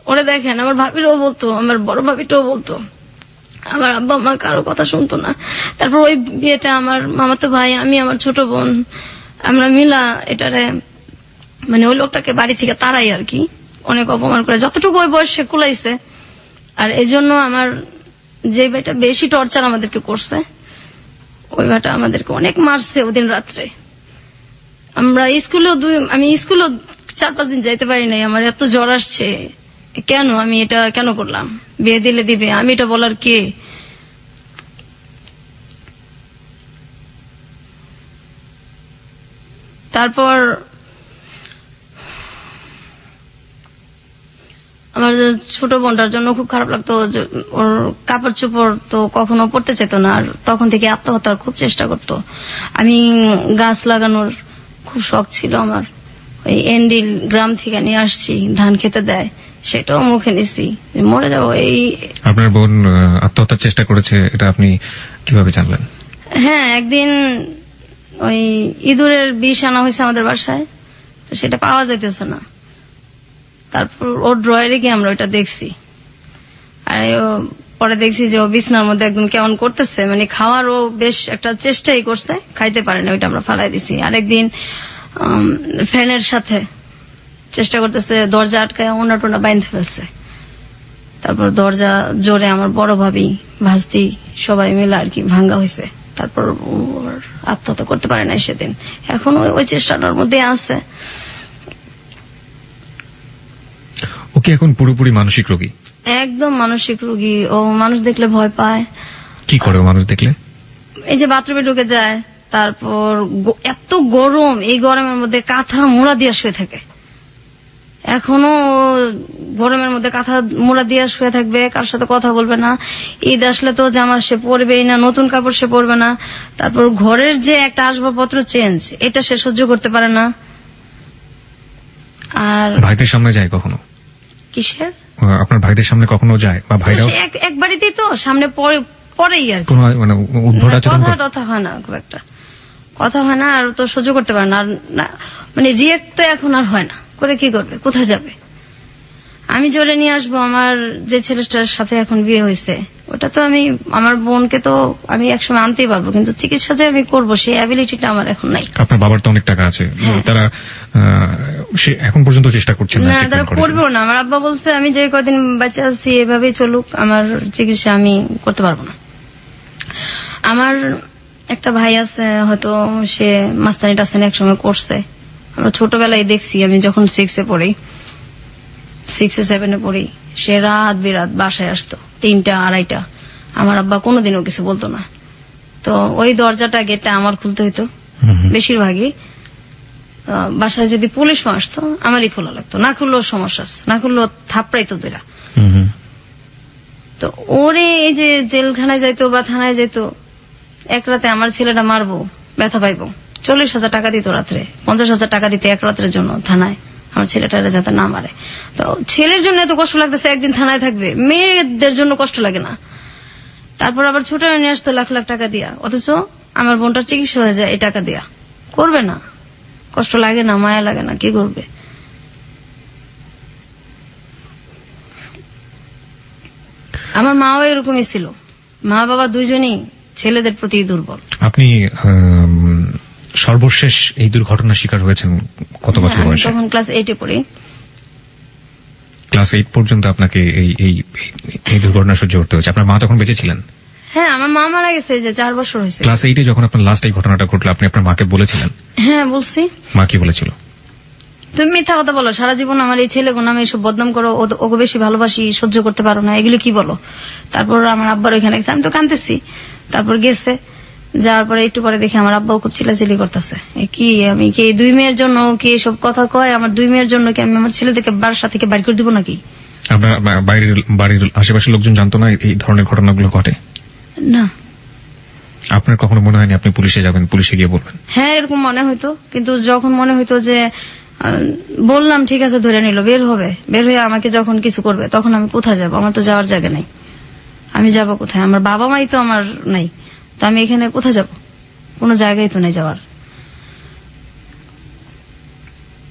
ওরে দেখেন। আমার ভাবিরাও বলতো, আমার বড় ভাবিটাও বলতো। আমার আব্বা মা কারো কথা শুনতো না। তারপর ওই বিয়েটা আমার মামাতো ভাই, আমি, আমার ছোট বোন, আমরা মিলা এটারে মানে ওই লোকটাকে বাড়ি থেকে তাড়াই আর কি, অনেক অপমান করে যতটুকু ওই বয়সে কুলাইছে। আর এই জন্য আমার যে ভাইটা বেশি টর্চার আমাদেরকে করছে, ওই ভাইটা আমাদেরকে অনেক মারছে ওদিন রাত্রে। আমরা আমি স্কুলেও 4-5 দিন যাইতে পারি নাই, আমার এত জ্বর আসছে। কেন আমি এটা কেন করলাম? বিয়ে দিলে দিবে, আমি এটা বলার কে? তারপর আমার ছোট বোনটার জন্য খুব খারাপ লাগতো, ওর কাপড় চোপড় তো কখনো পড়তে চেত না, আর তখন থেকে আত্মহত্যার খুব চেষ্টা করতো। আমি গাছ লাগানোর খুব শখ ছিল আমার, ওই এন্ডিল গ্রাম থেকে নিয়ে আসছি, ধান খেতে দেয়, সেটাও মুখে নিছি, মরে যাবো। এই আপনার বোন আত্মহত্যার চেষ্টা করেছে, এটা আপনি কিভাবে জানলেন? হ্যাঁ, একদিন ওই ইঁদুরের বিষ আনা হয়েছে আমাদের বাসায়, তো সেটা পাওয়া যাইতেছে না। তারপর ওর ড্রয়ারে গিয়ে আমরা ওইটা দেখছি, আর পরে দেখছি যে ও বিছনার মধ্যে একদম কেমন করতেছে, মানে খাওয়ার ও বেশ একটা চেষ্টাই করছে, খাইতে পারে না, ওইটা আমরা ফালাই দিছি। আরেকদিন ফ্যানের সাথে চেষ্টা করতেছে, দরজা আটকায় ওনা টোনা বাইন্ধে ফেলছে। তারপর দরজা জোরে আমার বড় ভাবি, ভাস্তি সবাই মিলে আর কি ভাঙ্গা হয়েছে। তারপর আত্মহত্যা করতে পারে না সেদিন, এখন ওই চেষ্টাটার মধ্যে আছে। ও কি এখন পুরোপুরি মানসিক রোগী? একদম মানসিক রোগী। ও মানুষ দেখলে ভয় পায়। কি করে মানুষ দেখলে? এই যে বাথরুমে ঢুকে যায়, তারপর এত গরম, এই গরমের মধ্যে কাঁথা মোড়া দিয়ে শুয়ে থাকে। এখনো গরমের মধ্যে কাঁথা মোড়া দিয়ে শুয়ে থাকবে, কার সাথে কথা বলবে না। ঈদ আসলে তো জামা সে পরবেই না, নতুন কাপড় সে পরবে না। তারপর ঘরের যে একটা আসবাবপত্র চেঞ্জ, এটা সে সহ্য করতে পারে না। আর ভাইদের সামনে যায় কখনো? কিসের? আপনার ভাইদের সামনে কখনো যায় বা ভাইরাও সে এক বাড়িতেই তো, সামনে পরেই আর কি। কোনো মানে উদ্ভট আচরণ করে? কথা হয় না, খুব একটা কথা হয় না, আর তো সহ্য করতে পারে না। আর মানে রিয়েক্ট তো এখন আর হয় না, করে কি করবে, কোথায় যাবে? আমি জোরে নিয়ে আসবো। আমার যে ছেলেটার সাথে এখন বিয়ে হয়েছে, ওটা তো আমি, আমার বোনকে তো আমি একসময় আনতেই পারবো, কিন্তু চিকিৎসা যে আমি করবো সেই অ্যাবিলিটিটা আমার এখন নাই। আপনার বাবার তো অনেক টাকা আছে, হ্যাঁ। তারা সে এখন পর্যন্ত চেষ্টা করছেন না না, treatment তারা করার জন্য? করবেও না। আমার আব্বা বলছে আমি যে কদিন বাচ্চা আছি এভাবেই চলুক, আমার চিকিৎসা আমি করতে পারবো না। আমার একটা ভাই আছে, হয়তো সে মাস্তানি টাস্তানি একসময় করছে। আমরা ছোটবেলায় দেখছি, আমি যখন 6-এ পড়ি, 6-7-এ পড়ি, সে রাত বিরাত বাসায় আসতো 3টা 2:30টা। আমার আব্বা কোনোদিনও কিছু বলতো না। তো ওই দরজাটা গেটটা আমার খুলতে হইতো বেশিরভাগই। বাসায় যদি পুলিশও আসতো আমারই খোলা লাগতো, না খুললেও সমস্যা আছে, না খুললেও থাপড়াইতো দুইটা। তো ওরে এই যে জেলখানায় যাইতো বা থানায় যাইতো, এক রাতে আমার ছেলেটা মারবো, ব্যথা পাইবো, 40,000 টাকা দিত রাত্রে, 50,000 টাকা দিতে এক রাতের জন্য থানায়, আমার ছেলেটা যাতে না মারে। তো ছেলের জন্য এত কষ্ট লাগতেছে, একদিন থানায় থাকবে, মেয়েদের জন্য কষ্ট লাগে না। তারপর আবার ছোট নিয়ে আসতো লাখ লাখ টাকা দিয়া, অথচ আমার বোনটার চিকিৎসা হয়ে যায় এই টাকা দিয়া। করবে না? কষ্ট লাগে না, মায়া লাগে না? কি করবে? আমার মাও এরকমই ছিল, মা বাবা দুইজনই ছেলেদের প্রতি দুর্বল। আপনি সর্বশেষ এই দুর্ঘটনার শিকার হয়েছেন কত বছর আমি বয়সে? তখন ক্লাস 8-এ পড়ি। ক্লাস 8 পর্যন্ত আপনাকে এই দুর্ঘটনা সহ্য করতে হয়েছে। আপনার মা তখন বেঁচে ছিলেন? হ্যাঁ, আমার মা মারা গেছে যে 4 বছর হয়েছে। ক্লাস 8-এ যখন আপনার লাস্ট এই ঘটনাটা ঘটলো, আপনি আপনার মাকে বলেছিলেন? হ্যাঁ, বলছি। মা কি বলেছিল? তুমি মিথ্যা কথা বলো, সারা জীবন আমার এই ছেলে নামে এসব বদনাম করো, ওকে বেশি ভালোবাসি, সহ্য করতে পারো না, এগুলো কি বলো? তারপর আমার আব্বার ওইখানে গেছে, আমি তো কাঁদতেছি। তারপর গেছে, যাওয়ার পরে একটু পরে দেখি আমার আব্বাও খুব চিল্লাচিল্লি করতেছে। কি আমি কি 2 মেয়ের জন্য কি এসব কথা কয়? আমার 2 মেয়ের জন্য কি আমি আমার ছেলেদেরকে বাসা থেকে বাইর করে দিব নাকি? আপনার বাড়ির আশেপাশের লোকজন জানতো না এই ধরনের ঘটনাগুলো ঘটে? না। আপনার কখনো মনে হয়নি আপনি পুলিশে যাবেন, পুলিশে গিয়ে বলবেন? হ্যাঁ, এরকম মনে হইতো, কিন্তু যখন মনে হইতো যে বললাম ঠিক আছে ধরে নিল, বের হবে, বের হয়ে আমাকে যখন কিছু করবে, তখন আমি কোথায় যাব? আমার তো যাওয়ার জায়গা নাই, আমি যাব কোথায়? আমার বাবা মাই তো আমার নাই, তো আমি এখানে কোথায় যাব? কোনো জায়গায় তো নেই যাওয়ার।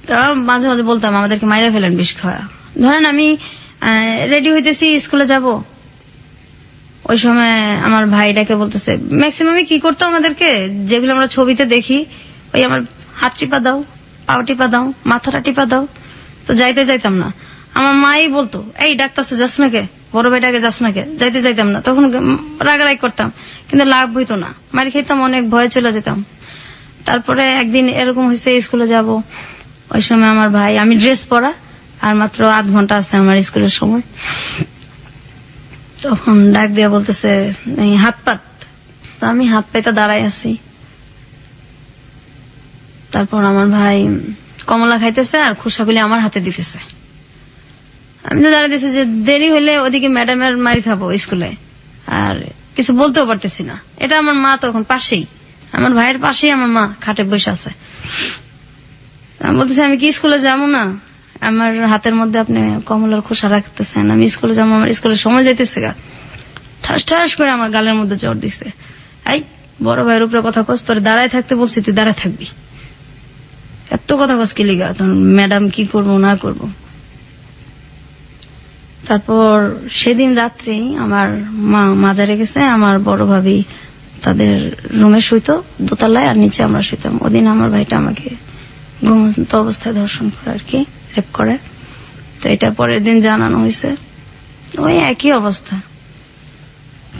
তারা মাঝে মাঝে বলতাম আমাদেরকে মাইরা ফেলেন বিষ খাওয়া। ধরেন আমি রেডি হইতেছি স্কুলে যাব, ওই সময় আমার ভাইটাকে বলতেছে, ম্যাক্সিমামই কি করতো আমাদেরকে, যেগুলো আমরা ছবিতে দেখি, ওই আমার হাত টিপা দাও, পাও টিপা দাও, মাথাটা টিপা দাও। তো যাইতে যাইতাম না। আমার মাই বলতো, এই ডাক্তারছে যাস না কে, বড় ভাইটাকে যাস না কে, যাইতে যাইতাম না। তখন রাগারাগ করতাম, কিন্তু লাভ হইতো না, মারি খেতাম, অনেক ভয়ে চলে যেতাম। তারপরে একদিন এরকম হয়েছে, স্কুলে যাব, ওই সময় আমার ভাই, আমি ড্রেস পরা আর মাত্র 8 ঘন্টা আছে আমার স্কুলের সময়, তখন ডাক দিয়া বলতেছে হাত পাত। তো আমি হাত পাইতে দাঁড়াই আছি। তারপর আমার ভাই কমলা খাইতেছে আর খোসাগুলি আমার হাতে দিতেছে। আমি তো দাঁড়াই দিছি যে দেরি হইলে ওদিকে ম্যাডামের মার খাবো স্কুলে, আর কিছু বলতেও পারতেছি না। এটা আমার মা তখন পাশেই, আমার ভাইয়ের পাশেই আমার মা খাটে বসে আছে। আমি বলতেছি আমি কি স্কুলে যাবো না? আমার হাতের মধ্যে আপনি কমলার খোসা রাখতেছেন, আমি স্কুলে যাবো, আমার স্কুলের সময় যাইতেছে গা। ঠাস ঠাস করে আমার গালের মধ্যে জ্বর দিচ্ছে। এই বড় ভাইয়ের উপরে কথা কস, তোর দাঁড়ায় থাকতে বলছি, তুই দাঁড়ায় থাকবি, এত কথা কস কি লিগা? তখন ম্যাডাম কি করবো না করবো। তারপর সেদিন রাত্রে আমার মা মাজারে গেছে, আমার বড় ভাবি তাদের রুমে শুইতো দোতলায়, আর নিচে আমরা শুইতাম। ওদিন আমার ভাইটা আমাকে ঘুমন্ত অবস্থায় ধর্ষণ করে আর কি, রেপ করে। তো এটা পরের দিন জানানো হয়েছে, ওই একই অবস্থা,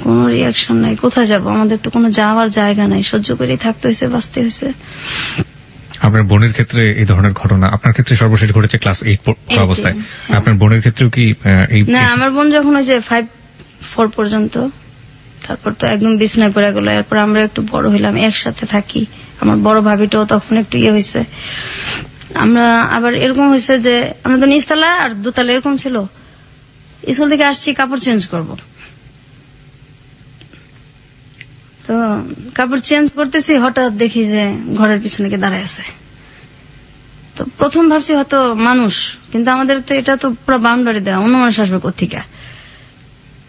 কোনো রিয়াকশন নাই। কোথায় যাব? আমাদের তো কোনো যাওয়ার জায়গা নাই, সহ্য করেই থাকতে হয়েছে, বাঁচতে হয়েছে। আপনার বোনের ক্ষেত্রে এই ধরনের ঘটনা, আপনার ক্ষেত্রে সর্বশেষ ঘটেছে ক্লাস 8 অবস্থায়, আপনার বোনের ক্ষেত্রেও কি এই? না, আমার বোন যখন ওই যে 5-4 পর্যন্ত, তারপর তো একদম বিছনায় পড়ে গেল। এরপর আমরা একটু বড় হইলাম, একসাথে থাকি। আমার বড় ভাবিটাও তখন একটু ইয়ে হয়েছে। আমরা আবার এরকম হয়েছে যে আমরা তো নিচতলা আর দোতলা এরকম ছিল, স্কুল থেকে আসছি কাপড় চেঞ্জ করব, তো কাপড় চেঞ্জ করতেছি, হঠাৎ দেখি যে ঘরের পিছনে কে দাঁড়ায় আছে। তো প্রথম ভাবছি হয়তো মানুষ, কিন্তু আমাদের তো এটা তো পুরো বাউন্ডারি দেওয়া, অন্য মানুষ আসবে কোথেকে।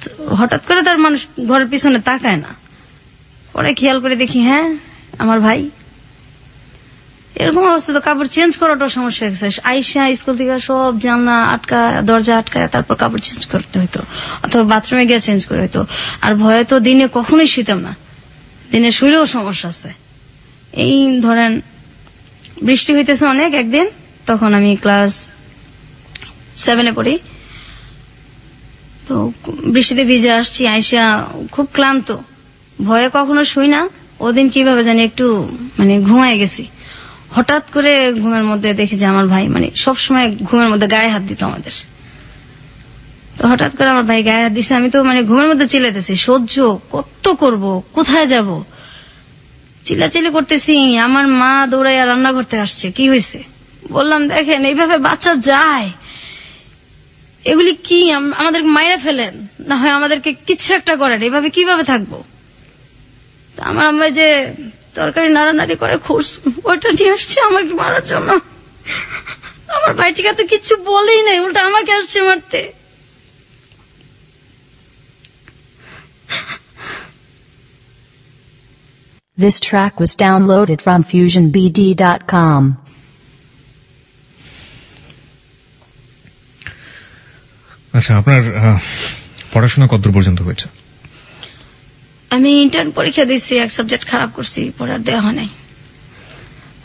তো হঠাৎ করে তার মানুষ ঘরের পিছনে তাকায় না, পরে খেয়াল করে দেখি হ্যাঁ আমার ভাই। এরকম অবস্থা তো কাপড় চেঞ্জ করাটাও সমস্যা হয়ে গেছে। আইসা স্কুল থেকে সব জানলা আটকায়, দরজা আটকায়, তারপর কাপড় চেঞ্জ করতে হইতো, অথবা বাথরুমে গিয়ে চেঞ্জ করে হইতো। আর ভয়ে তো দিনে কখনোই শুইতাম না, দিনে শুইলেও সমস্যা আছে। এই ধরেন বৃষ্টি হইতেছে অনেক একদিন, তখন আমি ক্লাস 7 পড়ি, তো বৃষ্টিতে ভিজে আসছি, আইসা খুব ক্লান্ত, ভয়ে কখনো শুই না। ওদিন কিভাবে জানি একটু মানে ঘুমায় গেছি, হঠাৎ করে ঘুমের মধ্যে দেখি যে আমার ভাই মানে সবসময় ঘুমের মধ্যে গায়ে হাত দিত আমাদের। তো হঠাৎ করে আমার ভাই গায়ে হাত দিছে, আমি তো মানে ঘুমের মধ্যে চিল্লাইতেছি, সহ্য কত করব, কোথায় যাব, চিল্লাচিল্লি করতেছি। আমার মা দৌড়াইয়া রান্না করতে আসছে, কি হয়েছে বললাম, দেখেন এইভাবে বাচ্চা যায়, এগুলি কি আমাদের মাইরা ফেলেন, না হয় আমাদেরকে কিছু একটা করেন, এইভাবে কিভাবে থাকবো। আমার আম্মা যে তরকারি নাড়ানাড়ি করে খুঁড়স, ওইটা নিয়ে আসছে আমাকে মারার জন্য। আমার ভাইটিকে তো কিচ্ছু বলেই নাই, উল্টা আমাকে আসছে মারতে। This track was downloaded from FusionBD.com. আচ্ছা, আপনার পড়াশোনা কতদূর পর্যন্ত হয়েছে? আমি ইন্টার্ন পরীক্ষা দিচ্ছি, এক সাবজেক্ট খারাপ করছি, পড়ার দেওয়া হয় নাই।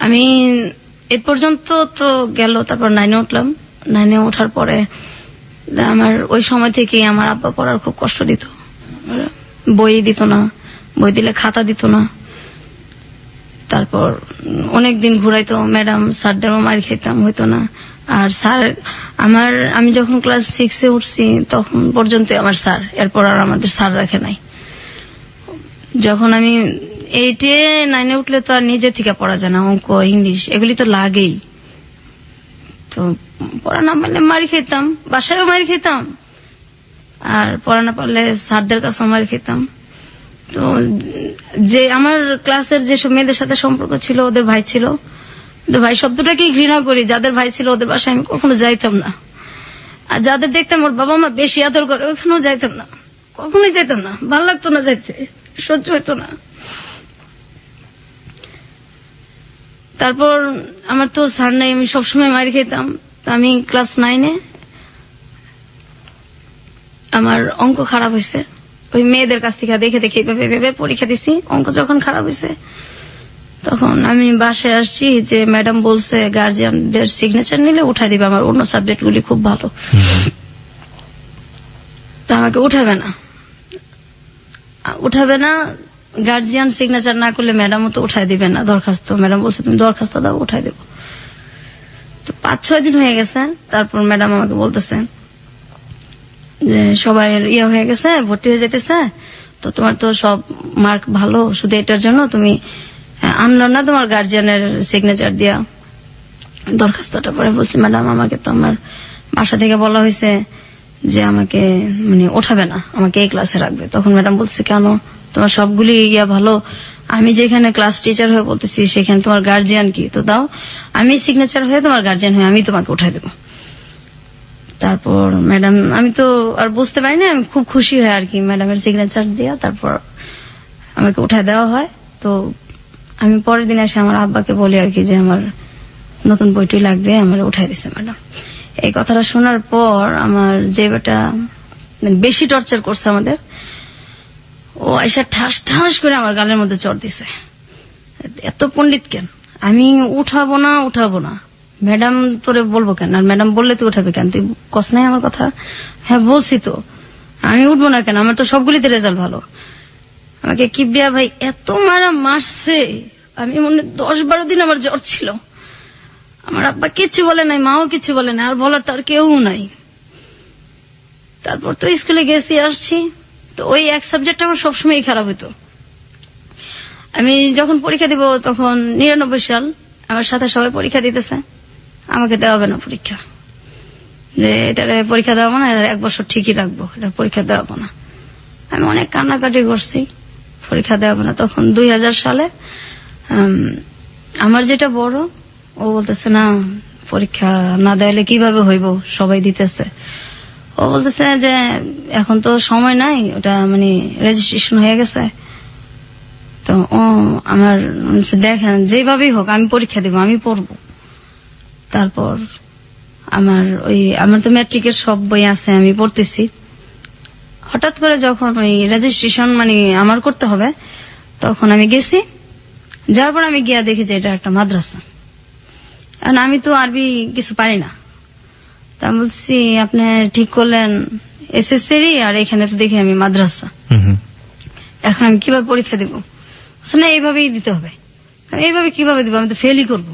আমি এ পর্যন্ত তো গেল, তারপর 9-এ উঠলাম। 9-এ ওঠার পরে আমার ওই সময় থেকে আমার আব্বা পড়ার খুব কষ্ট দিত, বই দিত না, বই দিলে খাতা দিত না। তারপর অনেকদিন ঘুরাইতো, ম্যাডাম স্যারদেরও মার খেতাম, হইতো না। আর স্যার আমি যখন ক্লাস 6-এ উঠছি তখন পর্যন্ত আমার স্যার, এরপর আর আমাদের স্যার রাখে নাই। যখন আমি 8-এ 9-এ উঠলে তো আর নিজে থেকে পড়া যায় না, অঙ্ক ইংলিশ এগুলি তো লাগেই। তো পড়া না পারলে মারি খেতাম, বাসায়ও মারি খেতাম, আর পড়া না পারলে স্যারদের কাছেও মারি খেতাম। তো যে আমার ক্লাসের যেসব মেয়েদের সাথে সম্পর্ক ছিল, ওদের ভাই ছিল, তো ভাই শব্দটাকেই ঘৃণা করি। যাদের ভাই ছিল ওদের বাসায় আমি কখনো যাইতাম না, আর যাদের দেখতাম ওর বাবা মা বেশি আদর করে ওইখানেও যাইতাম না, কখনোই যাইতাম না, ভালো লাগতো না যাইতে, সহ্য হইতো না। তারপর আমার তো স্যার নাই, আমি সবসময় মারি খেতাম। আমি ক্লাস 9-এ আমার অঙ্ক খারাপ হয়েছে, ওই মেয়েদের কাছ থেকে দেখে দেখে এইভাবে পরীক্ষা দিছি। অঙ্ক যখন খারাপ হয়েছে তখন আমি বাসায় আসছি, যে ম্যাডাম বলছে গার্জিয়ানদের সিগনেচার নিলে উঠাই দিবে, আমার অন্য সাবজেক্ট গুলি খুব ভালো, তা আমাকে উঠাবে না, গার্জিয়ান সিগনেচার না করলে ম্যাডামও তো উঠাই দিবে না দরখাস্ত। ম্যাডাম বলছে তুমি দরখাস্ত দাও, উঠাই দেবো। তো 5-6 দিন হয়ে গেছে, তারপর ম্যাডাম আমাকে বলতেছে যে সবাই ইয়ে হয়ে গেছে, ভর্তি হয়ে যেতেছে, তো তোমার তো সব মার্ক ভালো, শুধু এটার জন্য তুমি আনলো না তোমার গার্জিয়ানের সিগনেচার দিয়া দরখাস্তটা। পরে বলছি ম্যাডাম আমাকে তো আমার বাসা থেকে বলা হয়েছে যে আমাকে মানে ওঠাবে না, আমাকে এই ক্লাসে রাখবে। তখন ম্যাডাম বলছে কেন, তোমার সবগুলি ইয়া ভালো, আমি যেখানে ক্লাস টিচার হয়ে বলতেছি সেখানে তোমার গার্জিয়ান কি, তো দাও আমি সিগনেচার হয়ে তোমার গার্জিয়ান হয়ে আমি তোমাকে উঠাই দেবো। তারপর ম্যাডাম, আমি তো আর বুঝতে পারি না, আমি খুব খুশি হই আর কি, ম্যাডামের সিগনেচার দিয়া তারপর আমাকে উঠাই দেওয়া হয়। তো আমি পরের দিন এসে আমার আব্বাকে বলি আর কি যে আমার নতুন বইটি লাগবে, আমার উঠাই দিছে ম্যাডাম। এই কথাটা শোনার পর আমার যে বেটা বেশি টর্চার করছে আমাদের, ও এসে ঠাস ঠাস করে আমার গালের মধ্যে চড় দিছে, এত পণ্ডিত কেন, আমি উঠাবো না, ম্যাডাম তোরে বলবো কেন, আর ম্যাডাম বললে তুই উঠাবে কেন, তুই কস নাই আমার কথা। হ্যাঁ বলছি তো, আমি উঠবো না কেন, আমার তো সবগুলিতে রেজাল্ট ভালো। আমাকে কিবরিয়া ভাই এত মারছে, আমি মনে 10-12 দিন আমার জ্বর ছিল। আমার আব্বা কিচ্ছু বলে নাই, মাও কিচ্ছু বলে নাই, আর বলার তার কেউ নাই। তারপর তো স্কুলে গেছি আসছি, তো ওই এক সাবজেক্ট আমার সবসময় খারাপ হতো। আমি যখন পরীক্ষা দিব তখন 99 সাল, আমার সাথে সবাই পরীক্ষা দিতেছে, আমাকে দেওয়া হবে না পরীক্ষা, যে এটারে পরীক্ষা দেওয়া না, এটা 1 বছর ঠিকই রাখবো, এটা পরীক্ষা দেওয়া না। আমি অনেক কান্নাকাটি করছি, পরীক্ষা দেওয়া না। তখন 2000 সালে আমার যেটা বড়, ও বলতেছে না পরীক্ষা না দেওয়ালে কিভাবে হইব, সবাই দিতেছে। ও বলতেছে যে এখন তো সময় নাই, ওটা মানে রেজিস্ট্রেশন হয়ে গেছে। তো ও আমার দেখেন যেভাবেই হোক আমি পরীক্ষা দিব, আমি পড়বো। তারপর আমার তো ম্যাট্রিকের সব বই আছে, আমি পড়তেছি। হঠাৎ করে যখন ওই রেজিস্ট্রেশন মানে আমার করতে হবে, তখন আমি গেছি। যার পর আমি গিয়া দেখি যে এটা একটা মাদ্রাসা। কারণ আমি তো আরবি কিছু পারি না। তা আমি বলছি আপনি ঠিক করলেন এসএসসি আর এখানে তো দেখি আমি মাদ্রাসা, এখন আমি কিভাবে পরীক্ষা দিব? না এইভাবেই দিতে হবে। আমি এইভাবে কিভাবে দিব? আমি তো ফেলই করব,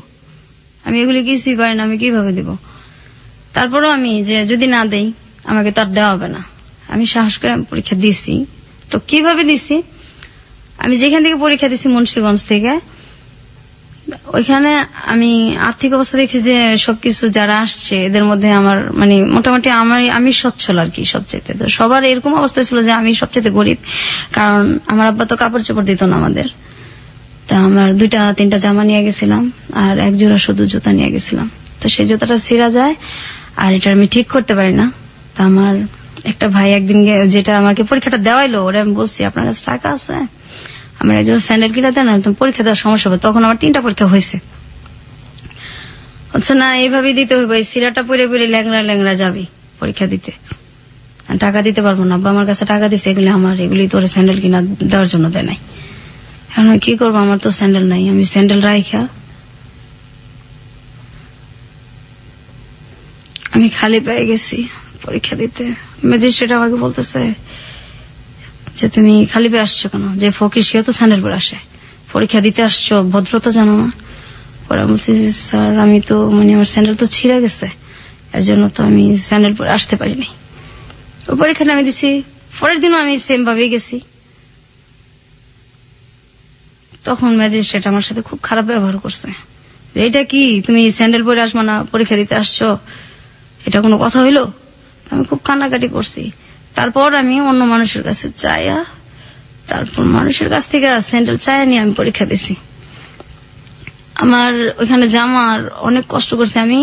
আমি এগুলি কিছুই পারি না, আমি কিভাবে দিব? তারপরেও আমি যে যদি না দেই আমাকে তো আর দেওয়া হবে না, আমি সাহস করে আমি পরীক্ষা দিছি। তো কিভাবে দিছি, আমি যেখান থেকে পরীক্ষা দিছি মুন্সিগঞ্জ থেকে, ওইখানে আমি আর্থিক অবস্থা দেখছি যে সবকিছু যারা আসছে এদের মধ্যে আমার মানে মোটামুটি আমি সচ্ছল আর কি সবচেয়ে। তো সবার এরকম অবস্থা ছিল যে আমি সবচেয়ে গরিব, কারণ আমার আব্বা তো কাপড় চোপড় দিত না আমাদের। তা আমার 2-3টা জামা নিয়ে গেছিলাম আর 1 জোড়া শুধু জুতা নিয়ে গেছিলাম। তো সেই জুতাটা ছিঁড়া যায় আর এটা আমি ঠিক করতে পারি না। তা আমার একটা ভাই একদিন যেটা আমাকে পরীক্ষাটা দেওয়াইলো, ওরা আমি বলছি আপনার কাছে টাকা আছে, আমার একজন স্যান্ডেল কিনা দেন, তুমি পরীক্ষা দেওয়ার সমস্যা হবে। তখন আমার 3টা পরীক্ষা হয়েছে। আচ্ছা না এইভাবেই দিতে হবে, সিরাটা পরে পরে ল্যাংড়া ল্যাংড়া যাবি পরীক্ষা দিতে, টাকা দিতে পারবো না। আব্বা আমার কাছে টাকা দিছে, এগুলি আমার, এগুলি তোর স্যান্ডেল কিনা দেওয়ার জন্য দেয় নাই। এখন কি করবো, আমার তো স্যান্ডেল নাই। আমি স্যান্ডেল রাইখা আমি খালি পেয়ে গেছি পরীক্ষা দিতে। ম্যাজিস্ট্রেট আমাকে বলতেছে যে তুমি খালি পেয়ে আসছো কেন, যে ফকির সেও তো স্যান্ডেল পরে আসে, পরীক্ষা দিতে আসছো, ভদ্রতা জানো না? পরে বলছি স্যার আমি তো মানে আমার স্যান্ডেল তো ছিঁড়ে গেছে, এর জন্য তো আমি স্যান্ডেল পরে আসতে পারিনি। ওই পরীক্ষাটা আমি দিছি, পরের দিনও আমি সেম ভাবেই গেছি। তখন ম্যাজিস্ট্রেট আমার সাথে খুব খারাপ ব্যবহার করছে, যে এটা কি তুমি স্যান্ডেল পরে আসবা না, পরীক্ষা দিতে আসছো, এটা কোনো কথা হইলো? আমি খুব কান্নাকাটি করছি। তারপর আমি অন্য মানুষের কাছে চাইয়া, তারপর মানুষের কাছ থেকে স্যান্ডেল চাইয়া নিয়ে আমি পরীক্ষা দিছি। আমার ওইখানে জামার অনেক কষ্ট করছি আমি,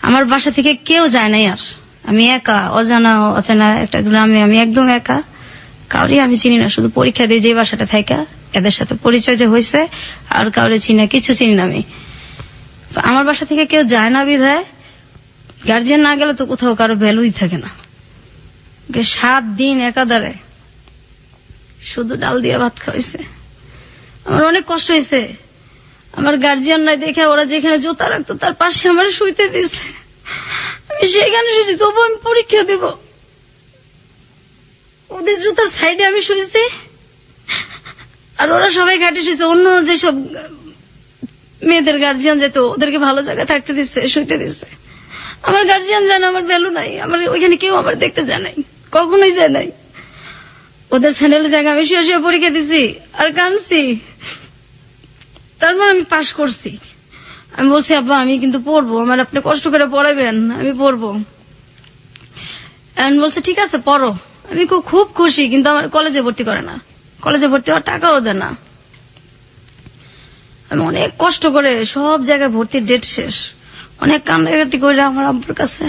আমার বাসা থেকে কেউ যায় নাই, আর আমি একা অজানা অচেনা একটা গ্রামে, আমি একদম একা, কাউরে আমি চিনি না, শুধু পরীক্ষা দিয়ে যে বাসাটা থাকা এদের সাথে পরিচয় যে হয়েছে, আর কাউরে চিনি না, কিছু চিনি না আমি। তো আমার বাসা থেকে কেউ যায় না বিধায় গার্জিয়ান না গেলে তো কোথাও কারো ভ্যালুই থাকে না। 7 দিন একাধারে শুধু ডাল দিয়ে ভাত খাওয়াইছে, আমার অনেক কষ্ট হয়েছে। আমার গার্জিয়ান নাই দেখে ওরা যেখানে জুতা রাখতো তার পাশে আমার শুইতে দিছে, আমি সেইখানে শুয়েছি, তবু আমি পরীক্ষা দেব। ওদের জুতার সাইডে আমি শুয়েছি, আর ওরা সবাই ঘাটে শুয়েছে। অন্য যেসব মেয়েদের গার্জিয়ান যেত ওদেরকে ভালো জায়গায় থাকতে দিচ্ছে, শুইতে দিচ্ছে। আমার গার্জিয়ান জানে আমার ভ্যালু নাই, আমার ওইখানে কেউ আমার দেখতে যায় নাই, কখনোই যায় নাই। ওদের স্যান্ডেলের জায়গায় আমি শুয়ে শুয়ে পরীক্ষা দিছি আর কাঁদছি। তারপর আমি পাশ করছি। আমি বলছি আব্বা আমি কিন্তু পড়বো, আমার আপনি কষ্ট করে পড়াবেন, আমি পড়বো। বলছে ঠিক আছে পড়ো। আমি খুব খুশি, কিন্তু আমার কলেজে ভর্তি করে না, কলেজে ভর্তি হওয়ার টাকাও দেয় না। আমি অনেক কষ্ট করে সব জায়গায় ভর্তির ডেট শেষ, অনেক কান্নাকাটি করে আমার আব্বুর কাছে,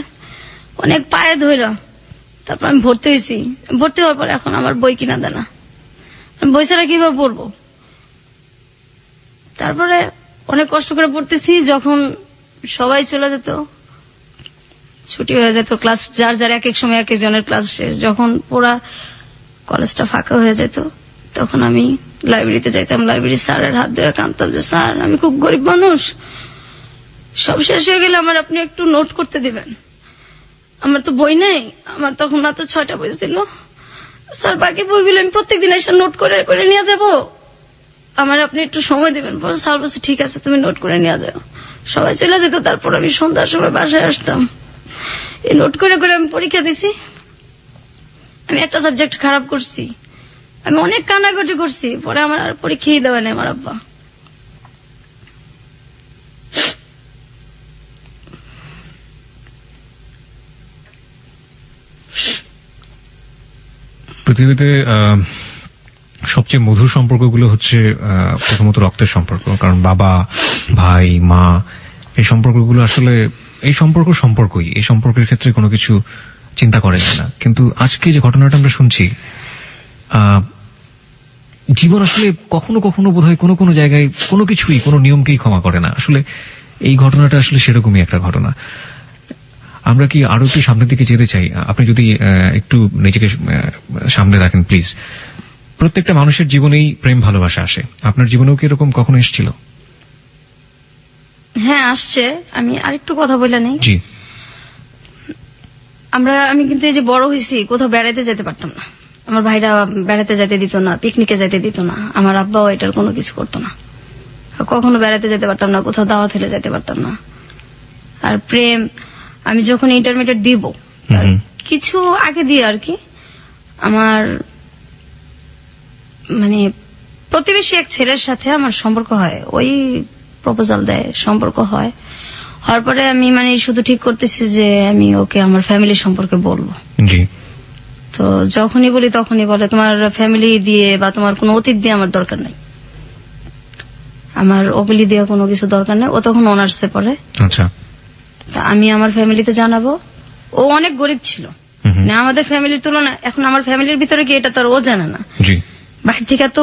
অনেক পায়ে ধইরা তারপর আমি ভর্তি হয়েছি। ভর্তি হওয়ার পর এখন আমার বই কিনা দেয় না, বই ছাড়া কিভাবে পড়বো? তারপরে অনেক কষ্ট করে পড়তেছি। যখন সবাই চলে যেত, ছুটি হয়ে যেত, ক্লাস যার যার এক এক সময় এক একজনের ক্লাস শেষ, যখন পুরা কলেজটা ফাঁকা হয়ে যেত, তখন আমি লাইব্রেরিতে যাইতাম। লাইব্রেরি স্যারের হাত ধরে কাঁদতাম যে স্যার আমি খুব গরিব মানুষ, সব শেষ হয়ে গেলে আমার আপনি একটু নোট করতে দিবেন, আমার তো বই নেই। আমার তখন মাত্র 6টা বই ছিল। স্যার বাকি বইগুলো আমি প্রত্যেকদিন এসে নোট করে করে নিয়ে যাব, আমার আপনি একটু সময় দিবেন। স্যার বলছে ঠিক আছে তুমি নোট করে নিয়ে যাও। সবাই চলে যেত, তারপর আমি সন্ধ্যার সময় বাসায় আসতাম, এই নোট করে করে আমি পরীক্ষা দিছি। আমি একটা সাবজেক্ট খারাপ করছি, আমি অনেক কান্নাকাটি করছি, পরে আমার আর পরীক্ষাই দেওয়া নেই আমার আব্বা। পৃথিবীতে সবচেয়ে মধুর সম্পর্কগুলো হচ্ছে প্রথমত রক্তের সম্পর্ক, কারণ বাবা, ভাই, মা, এই সম্পর্কগুলো আসলে এই সম্পর্কই, এই সম্পর্কের ক্ষেত্রে কোনো কিছু চিন্তা করে যায় না। কিন্তু আজকে যে ঘটনাটা আমরা শুনছি, জীবন আসলে কখনো কখনো বোধহয় কোনো কোনো জায়গায় কোনো কিছুই, কোনো নিয়মকেই ক্ষমা করে না। আসলে এই ঘটনাটা আসলে সেরকমই একটা ঘটনা। আমরা কি আরো একটু সামনের দিকে যেতে চাই? আপনি যদি একটু নিজেকে সামনে রাখেন প্লিজ। প্রত্যেকটা মানুষের জীবনেই প্রেম ভালোবাসা আসে, আপনার জীবনেও কি এরকম কখনো এসেছিল? হ্যাঁ, আসছে। আমি আরেকটু কথা বলে নেই। জি। আমি কিন্তু এই যে বড় হয়েছি, কোথাও বেড়াইতে যেতে পারতাম না। আমার ভাইরা বেড়াতে যেতে দিত না, পিকনিকে যেতে দিত না, আমার আব্বাও এটার কোনো কিছু করতো না। কখনো বেড়াতে যেতে পারতাম না, কোথাও দাওয়াত হলে যেতে পারতাম না। আর প্রেম, আমি যখন ইন্টারমিডিয়েট দিব, তার কিছু আগে দিয়ে আর কি, আমার মানে প্রতিবেশী এক ছেলের সাথে আমার সম্পর্ক হয়। ওই প্রপোজাল দেয়, সম্পর্ক হয়। হওয়ার পরে আমি মানে শুধু ঠিক করতেছি যে আমি ওকে আমার ফ্যামিলি সম্পর্কে বলবো। জি। তো যখনই বলি তখনই বলে তোমার ফ্যামিলি দিয়ে বা তোমার কোনো অতীত দিয়ে আমার দরকার নেই, আমার ওগুলি দিয়ে কোনো কিছু দরকার নেই। ও তখন অনার্সে পড়ে। আচ্ছা। তা আমি আমার ফ্যামিলিতে জানাবো। ও অনেক গরিব ছিল, মানে আমাদের ফ্যামিলির তুলনায়। এখন আমার ফ্যামিলির ভিতরে কি এটা তো আর ও জানে না। জি। বাইরে থেকে তো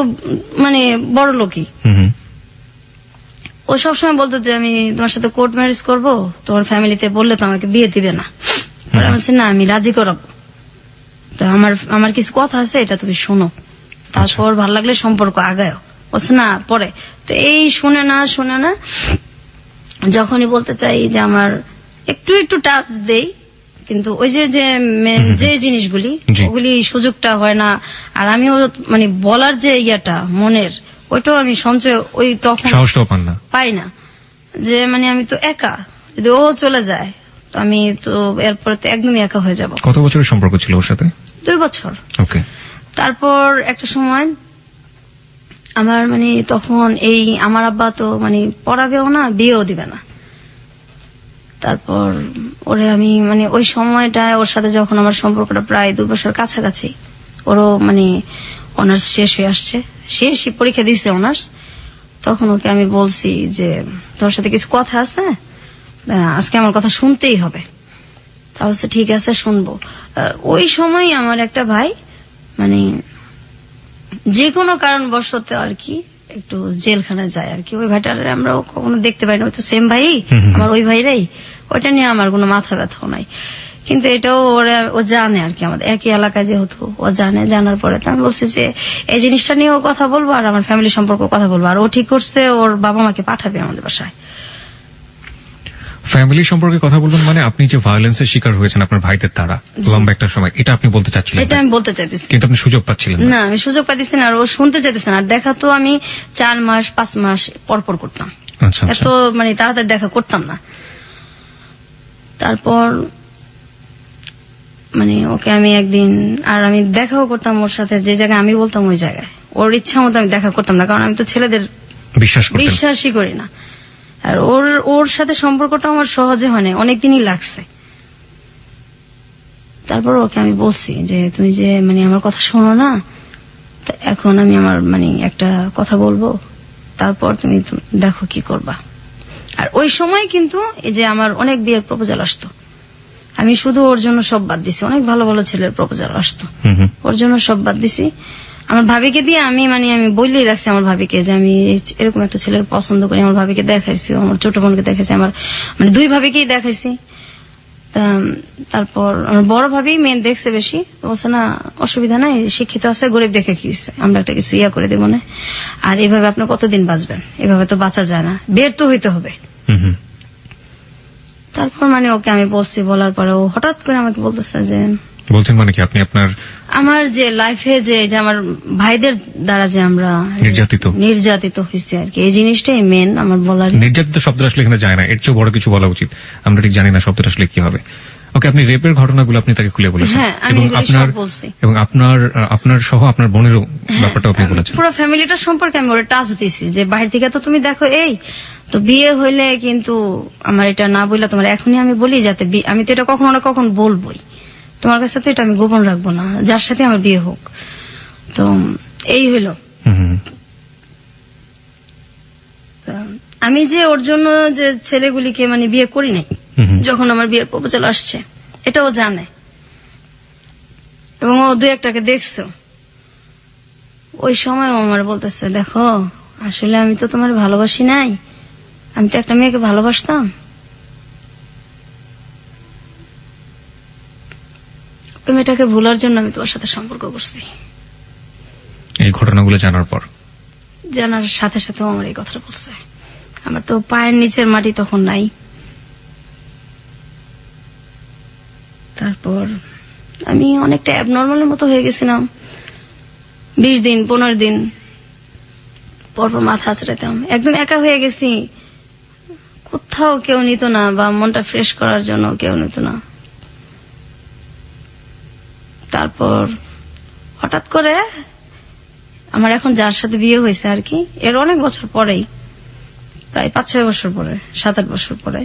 মানে বড় লোকই। ও সবসময় বলতো যে আমি তোমার সাথে কোর্ট ম্যারেজ করবো, তোমার ফ্যামিলিতে বললে তো আমাকে বিয়ে দিবে না। পরে আমি বলছি না, আমি রাজি করাবো। তো আমার কিছু কথা আছে, এটা তুমি শোনো, তারপর ভালো লাগলে সম্পর্ক আগায়। বলছে না পরে। তো এই শুনে না যখনই বলতে চাই যে আমার একটু টাচ দেই, কিন্তু ওই যে জিনিসগুলি, ওগুলি সুযোগটা হয় না। আর আমিও মানে বলার যে ইয়াটা মনের, ওইটাও আমি সঞ্চয় ওই তখন সাহসটাও পাই না। যে মানে আমি তো একা, যদি ও চলে যায় তো আমি তো এরপরে তো একদমই একা হয়ে যাব। কত বছরের সম্পর্ক ছিল ওর সাথে? 2 বছর। ওকে। তারপর একটা সময় আমার মানে তখন আমার আব্বা তো মানে পড়াবেও না, বিয়েও দিবে না। তারপর ওরে আমি মানে ওই সময়টায় ওর সাথে যখন আমার সম্পর্কটা প্রায় 2 বছর কাছাকাছি, ওরও মানে অনার্স শেষ হয়ে আসছে, শেষই পরীক্ষা দিছে অনার্স, তখন ওকে আমি বলছি যে তোর সাথে কিছু কথা আছে, আজকে আমার কথা শুনতেই হবে। তা বলছে ঠিক আছে শুনবো। ওই সময় আমার একটা ভাই মানে যে কোনো কারণবশত আর কি একটু জেলখানায় যায় আর কি। ওই ভাইটার আমরা কখনো দেখতে পাই না, ওই তো সেম ভাই আমার, ওই ভাইরাই। ওইটা নিয়ে আমার কোনো মাথা ব্যথাও নাই, কিন্তু এটাও ও জানে আর কি, আমাদের একই এলাকায় যেহেতু ও জানে। জানার পরে তো আমি বলছি যে এই জিনিসটা নিয়েও কথা বলবো আর আমার ফ্যামিলি সম্পর্কে কথা বলবো। আর ও ঠিক করছে, ওর বাবা মাকে পাঠাবে আমাদের বাসায়। ফ্যামিলি সম্পর্কে কথা বলবেন মানে আপনি যে ভায়োলেন্সের শিকার হয়েছেন আপনার ভাইদের দ্বারা লম্বা একটা সময়, এটা আপনি বলতে চাচ্ছিলেন? এটা আমি বলতে চাইতেছি, কিন্তু আপনি সুযোগ পাচ্ছিলেন না। আমি সুযোগ পাচ্ছি না, আর ও শুনতে চাইতেছে না। আর দেখা তো আমি 4 মাস 5 মাস পর করতাম, এত মানে তাড়াতাড়ি দেখা করতাম না। তারপর মানে ওকে আমি একদিন, আর আমি দেখাও করতাম ওর সাথে, যে জায়গায় আমি বলতাম ওই জায়গায়। ওর ইচ্ছা মতো আমি দেখা করতাম না, কারণ আমি তো ছেলেদের বিশ্বাসই করি না। আর ওর সাথে সম্পর্কটা আমার সহজে হয় না, অনেকদিনই লাগছে। তারপর ওকে আমি বলছি যে তুমি যে মানে আমার কথা শোনো না, এখন আমি আমার মানে একটা কথা বলবো, তারপর তুমি দেখো কি করবা। আর ওই সময় কিন্তু এই যে আমার অনেক বিয়ের প্রপোজাল আসতো, আমি শুধু ওর জন্য সব বাদ দিছি। অনেক ভালো ভালো ছেলের প্রপোজাল আসতো, ওর জন্য সব বাদ দিছি। আমার ভাবিকে দিয়ে আমি বললেই রাখছি আমার ভাবিকে যে আমি এরকম একটা ছেলের পছন্দ করি। আমার ভাবিকে দেখাইছি, আমার ছোট বোনকে দেখাইছি, আমার মানে 2 ভাবিকেই দেখাইছি। তারপর আমার বড় ভাবি মেয়ে দেখছে বেশি, বলছে না অসুবিধা নাই, শিক্ষিত আছে, গরিব দেখে কি হয়েছে, আমরা একটা কিছু করে দেবো না। আর এভাবে আপনি কতদিন বাঁচবেন, এভাবে তো বাঁচা যায় না, বের তো হইতে হবে। তারপর মানে ওকে আমি বলছি, বলার পরে ও হঠাৎ করে আমাকে বলতেছে যে বলছেন মানে কি আপনি আমার যে লাইফে যে আমার ভাইদের দ্বারা যে আমরা নির্যাতিত হয়েছে আর কি, এই জিনিসটাই মেন আমার বলার। নির্যাতিত শব্দটা আসলে এখানে যায় না, এর চেয়ে বড় কিছু বলা উচিত। আমরা ঠিক জানি না শব্দটা আসলে কি হবে। ওকে, আপনি রেপের ঘটনাগুলো আপনি তাকে খুলে বলেছেন, এবং আপনার সহ আপনার বোনেরও ব্যাপারটা আপনি বলেছেন। পুরো ফ্যামিলিটার সম্পর্কে আমি ওরা টাচ দিছি যে বাইরে থেকে তো তুমি দেখো, এই তো বিয়ে হইলে কিন্তু আমার এটা না বললে তোমার এখনই আমি বলি, যাতে আমি তো এটা কখনো না কখন বলবোই, তোমার কাছে তো এটা আমি গোপন রাখবো না, যার সাথে আমার বিয়ে হোক। তো এই হইলো। হুম হুম। তা আমি যে ওর জন্য যে ছেলেগুলিকে মানে বিয়ে করি নাই, হুম হুম। যখন আমার বিয়ের প্রপোজাল আসছে এটাও জানে, এবং ও দু একটাকে দেখছো। ওই সময় ও আমার বলতেছে, দেখো আসলে আমি তো তোমার ভালোবাসি নাই, আমি তো একটা মেয়েকে ভালোবাসতাম। ওই মেয়েটাকে ভুলার জন্য আমি তোমার সাথে সম্পর্ক করছি। এই ঘটনাগুলো জানার পর জানার সাথে সাথে ও আমার এই কথাটা বলছে। আমার তো পায়ের নিচের মাটি তখন নাই। তারপর আমি অনেকটা অ্যাবনর্মালের মতো হয়ে গেছিলাম। 20 দিন 15 দিন পরপর মাথা আঁচড়াতাম, একদম একা হয়ে গেছি। কোথাও কেউ নিত না, বা মনটা ফ্রেশ করার জন্য কেউ নিত না। তারপর হঠাৎ করে আমার এখন যার সাথে বিয়ে হয়েছে আর কি, এর অনেক বছর পরেই, প্রায় 5-6 বছর পরে, 7-8 বছর পরে,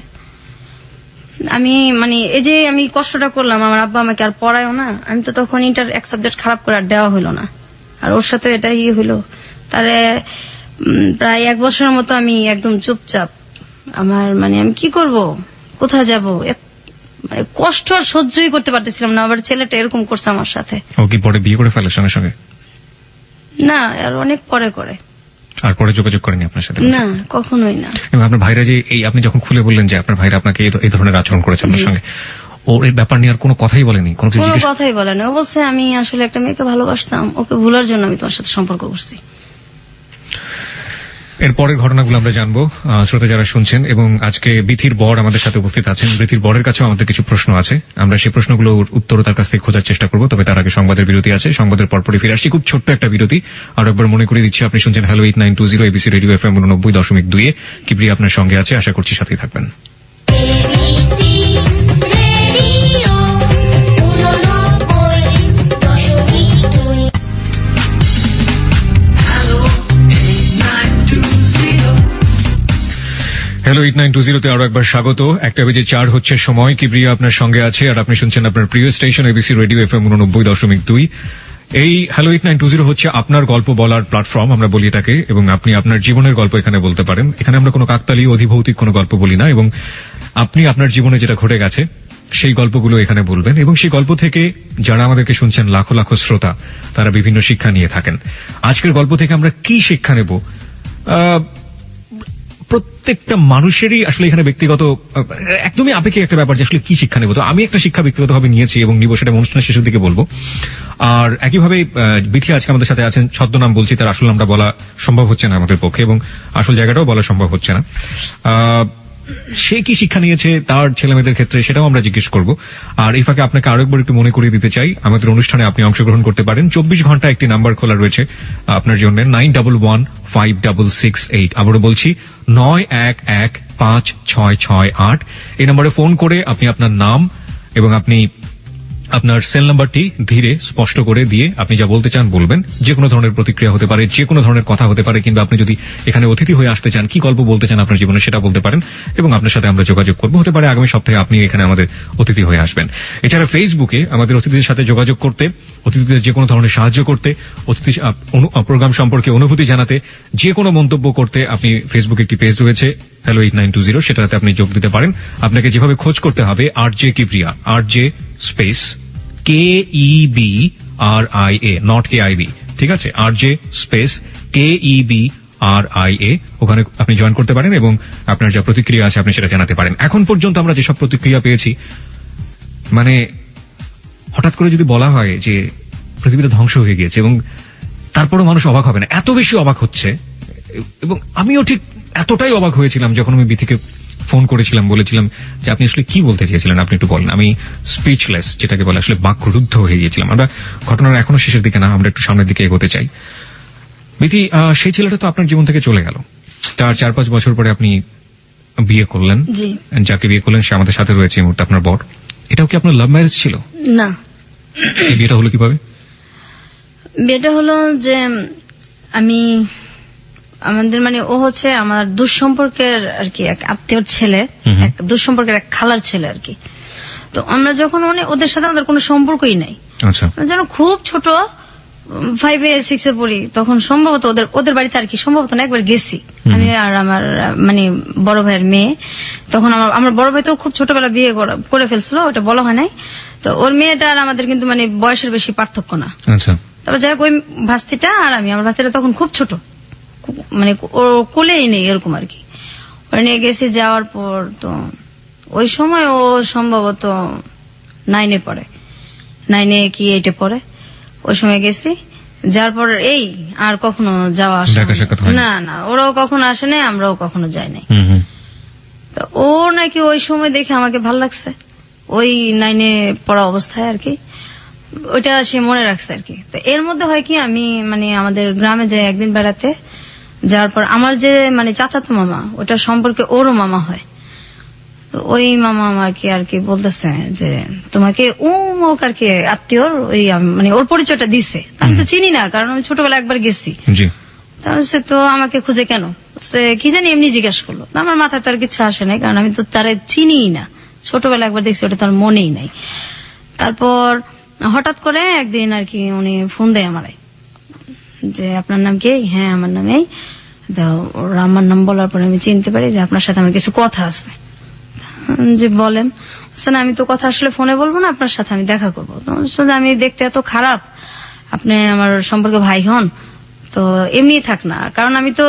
আমি মানে এই যে আমি কষ্টটা করলাম, আমার আব্বা আমাকে আর পড়ায়ও না। আমি তো তখন ইন্টার এক সাবজেক্ট খারাপ করে আর দেওয়া হইলো না, আর ওর সাথে এটা হইলো। তারে প্রায় 1 বছরের মতো আমি একদম চুপচাপ। আমার মানে আমি কি করব, কোথায় যাব, মানে কষ্ট আর সহ্যই করতে পারতেছিলাম না। আবার ছেলেটা এরকম করছে আমার সাথে। ও কি পরে বিয়ে করে ফেলে সঙ্গে সঙ্গে? না, আর অনেক পরে করে। আর পরে যোগাযোগ করেনি আপনার সাথে? না, কখনোই না। এবং আপনার ভাইরা যে এই আপনি যখন খুলে বললেন যে আপনার ভাইরা আপনাকে এই ধরনের আচরণ করেছে আপনার জি। সঙ্গে, ওর এই ব্যাপার নিয়ে আর কোনো কথাই বলেনি? কোনো কিছু কোনো জিজ্ঞেস? কথাই বলে না। ও বলছে আমি আসলে একটা মেয়েকে ভালোবাসতাম, ওকে ভুলার জন্য আমি তোমার সাথে সম্পর্ক করছি। এর পরের ঘটনাগুলো আমরা জানবো শ্রোতা যারা শুনছেন। এবং আজকে বিথির বর আমাদের সাথে উপস্থিত আছেন। বিথির বরের কাছেও আমাদের কিছু প্রশ্ন আছে, আমরা সেই প্রশ্নগুলোর উত্তর তার কাছ থেকে খোঁজার চেষ্টা করবো। তবে তার আগে সংবাদের বিরতি আছে, সংবাদের পরপরই ফিরে আসছি। খুব ছোট্ট একটা বিরতি। আর একবার মনে করে দিচ্ছি, আপনি শুনছেন hello 8920 ABC radio FM 89.2 Kibria আপনার সঙ্গে আছে। আশা করছি সাথেই থাকবেন। হ্যালো 8920 তে আরো একবার স্বাগত। 1:04 হচ্ছে সময়। কিবরিয়া আপনার সঙ্গে আছে, আর আপনি শুনছেন আপনার প্রিয় স্টেশন এবিসি রেডিও FM 89.2। এই হ্যালো 8920 হচ্ছে আপনার গল্প বলার প্ল্যাটফর্ম, আমরা বলি এটাকে। এবং আপনি আপনার জীবনের গল্প এখানে বলতে পারেন। এখানে আমরা কোনো কাকতালীয় অধিভৌতিক কোনো গল্প বলি না, এবং আপনি আপনার জীবনে যেটা ঘটে গেছে সেই গল্পগুলো এখানে বলবেন। এবং সেই গল্প থেকে যারা আমাদেরকে শুনছেন, লাখো লাখো শ্রোতা, তারা বিভিন্ন শিক্ষা নিয়ে থাকেন। আজকের গল্প থেকে আমরা কি শিক্ষা নেব? প্রত্যেকটা মানুষেরই আসলে এখানে ব্যক্তিগত একদমই আপেক্ষিক একটা ব্যাপার যে আসলে কি শিক্ষা নেব। তো আমি একটা শিক্ষা ব্যক্তিগতভাবে নিয়েছি এবং নিব, সেটা অনুষ্ঠানের শেষের দিকে বলবো। আর একইভাবে বিথি আজকে আমাদের সাথে আছেন। ছদ্মনাম বলছি, তার আসল নামটা বলা সম্ভব হচ্ছে না আমাদের পক্ষে, এবং আসল জায়গাটাও বলা সম্ভব হচ্ছে না। সে কি শিক্ষা নিয়েছে তার ছেলেমেয়েদের ক্ষেত্রে, সেটাও আমরা জিজ্ঞেস করব। আর এই ফাঁকে আপনাকে আরেকবার একটু মনে করিয়ে দিতে চাই, আমাদের অনুষ্ঠানে আপনি অংশগ্রহণ করতে পারেন। 24 ঘন্টা একটি নাম্বার খোলা রয়েছে আপনার জন্য, 91156668। আবারও বলছি 91156668। এই নম্বরে ফোন করে আপনি আপনার নাম এবং আপনি আপনার সেল নাম্বারটি ধীরে স্পষ্ট করে দিয়ে আপনি যা বলতে চান বলবেন। যে কোনো ধরনের প্রতিক্রিয়া হতে পারে, যে কোনো ধরনের কথা হতে পারে, কিংবা আপনি যদি এখানে অতিথি হয়ে আসতে চান, কি গল্প বলতে চান আপনার জীবনে সেটা বলতে পারেন, এবং আপনার সাথে আমরা যোগাযোগ করবো। হতে পারে আগামী সপ্তাহে আপনি এখানে আমাদের অতিথি হয়ে আসবেন। এছাড়া ফেসবুকে আমাদের অতিথিদের সাথে যোগাযোগ করতে, অতিথিদের যে কোনো ধরনের সাহায্য করতে, অতিথি প্রোগ্রাম সম্পর্কে অনুভূতি জানাতে, যে কোনো মন্তব্য করতে, আপনি ফেসবুকে একটি পেজ রয়েছে হ্যালো 8920, সেটাতে আপনি যোগ দিতে পারেন। আপনাকে যেভাবে খোঁজ করতে হবে, RJ Kibria, RJ space KEBRIA, not KIB, ঠিক আছে? আরজে স্পেস KEBRIA, ওখানে আপনি জয়েন করতে পারেন এবং আপনার যা প্রতিক্রিয়া আছে আপনি সেটা জানাতে পারেন। এখন পর্যন্ত আমরা যেসব প্রতিক্রিয়া পেয়েছি, মানে হঠাৎ করে যদি বলা হয় যে পৃথিবীটা ধ্বংস হয়ে গিয়েছে, এবং তারপরও মানুষ অবাক হবে না, এত বেশি অবাক হচ্ছে। এবং আমিও ঠিক এতটাই অবাক হয়েছিলাম যখন আমি বিথিকে ফোন করেছিলাম, বলেছিলাম যে আপনি আসলে কি বলতে চেয়েছিলেন, আপনি একটু বলেন। আমি স্পিচলেস, যেটাকে বলে, আসলে বাকরুদ্ধ হয়ে গিয়েছিলাম। আমরা ঘটনার এখনো শেষের দিকে না, আমরা একটু সামনের দিকে এগোতে চাই। বিথি, সেই ছেলেটা তো আপনার জীবন থেকে চলে গেল, তার 4-5 বছর পরে আপনি বিয়ে করলেন। জি। যাকে বিয়ে করলেন সে আমাদের সাথে রয়েছে এই মুহূর্তে, আপনার বর। এটাও কি আপনার লাভ ম্যারেজ ছিল? না, এই বিয়েটা হলো কিভাবে? বিয়েটা হলো যে আমাদের মানে ও হচ্ছে আমার দুঃসম্পর্কের আর কি এক আত্মীয়র ছেলে, এক দুঃসম্পর্কের এক খালার ছেলে আর কি। তো আমরা যখন ওদের সাথে আমাদের কোনো সম্পর্কই নাই, আচ্ছা যেন খুব ছোট 5-6 পড়ি, তখন সম্ভবত ওদের বাড়িতে আর কি সম্ভবত না একবার গেছি আমি আর আমার মানে বড় ভাইয়ের মেয়ে। তখন আমার বড় ভাই তো খুব ছোটবেলা বিয়ে করে ফেলছিল, ওটা বলা হয় নাই। তো ওর মেয়েটা আর আমাদের কিন্তু মানে বয়সের বেশি পার্থক্য না। আচ্ছা তারপর যাই হোক ওই ভাস্তিটা আর আমার ভাস্তিটা তখন খুব ছোট, মানে ও কোলেই নেই এরকম আর কি। ওরা নিয়ে গেছি, যাওয়ার পর তো ওই সময় ও সম্ভবত 9-এ পড়ে, 9-এ কি 8-এ পড়ে। ওই সময় গেছি, যার পর এই আর কখনো যাওয়া আসা দেখা সাক্ষাৎ হয়নি? না না, ওরাও কখনো আসে নাই, আমরাও কখনো যাই নাই। হুম হুম তো ও নাকি ওই সময় দেখে আমাকে ভাল লাগছে, ওই 9-এ পড়া অবস্থায় আর কি, ওইটা সে মনে রাখছে আর কি। তো এর মধ্যে হয় কি, আমি মানে আমাদের গ্রামে যাই একদিন বেড়াতে, যাওয়ার পর আমার যে মানে চাচাতো মামা, ওটা সম্পর্কে ওরও মামা হয়। তো ওই মামা আমাকে আর কি বলতেছে যে তোমাকে মুখ আর কি আত্মীয়র ওই মানে ওর পরিচয়টা দিছে। আমি তো চিনি না, কারণ আমি ছোটবেলায় একবার গেছি। জি তাহলে তো আমাকে খুঁজে কেন, সে কি জানি এমনি জিজ্ঞাসা করলো। আমার মাথায় তো আর কিছু আসে নাই, কারণ আমি তো তারে চিনিই না, ছোটবেলায় একবার দেখছি, ওটা তার মনেই নাই। তারপর হঠাৎ করে একদিন আর কি উনি ফোন দেয় আমারে যে আপনার নাম কি? হ্যাঁ আমার নাম এই। ওরা আমার নাম বলার পরে আমি চিনতে পারি যে আপনার সাথে আমার কিছু কথা আছে। যে বলেন। না আমি তো কথা আসলে ফোনে বলবো না, আপনার সাথে আমি দেখা করবো। আমি দেখতে এত খারাপ, আপনি আমার সম্পর্কে ভাই হন তো এমনি থাক না, কারণ আমি তো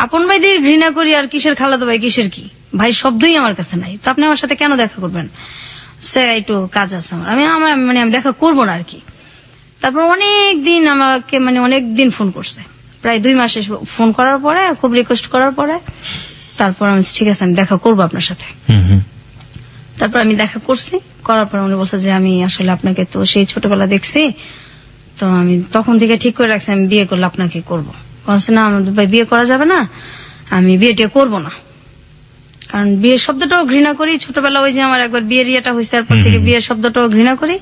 আপন ভাই দিয়ে ঘৃণা করি, আর কিসের খালাতো ভাই কিসের কি ভাই শব্দই আমার কাছে নাই, তো আপনি আমার সাথে কেন দেখা করবেন? সে একটু কাজ আছে আমি দেখা করবো না আর কি। তারপর অনেক দিন আমাকে মানে অনেক দিন ফোন করছে, প্রায় 2 মাসে ফোন করার পরে, খুব রিকোয়েস্ট করার পরে তারপর আমি ঠিক আছে আমি দেখা করবো আপনার সাথে। তারপর আমি দেখা করছি, করার পর উনি বলছে যে আমি আসলে আপনাকে তো সেই ছোটবেলা দেখছি, তো আমি তখন থেকে ঠিক করে রাখছি আমি বিয়ে করলে আপনাকে করবো। বলছে না আমাদের ভাই বিয়ে করা যাবে না, আমি বিয়েটা করবো না, কারণ বিয়ের শব্দটাও ঘৃণা করি। ছোটবেলা ওই যে আমার একবার বিয়ের ইয়েটা হয়েছে, তারপর থেকে বিয়ের শব্দটাও ঘৃণা করি,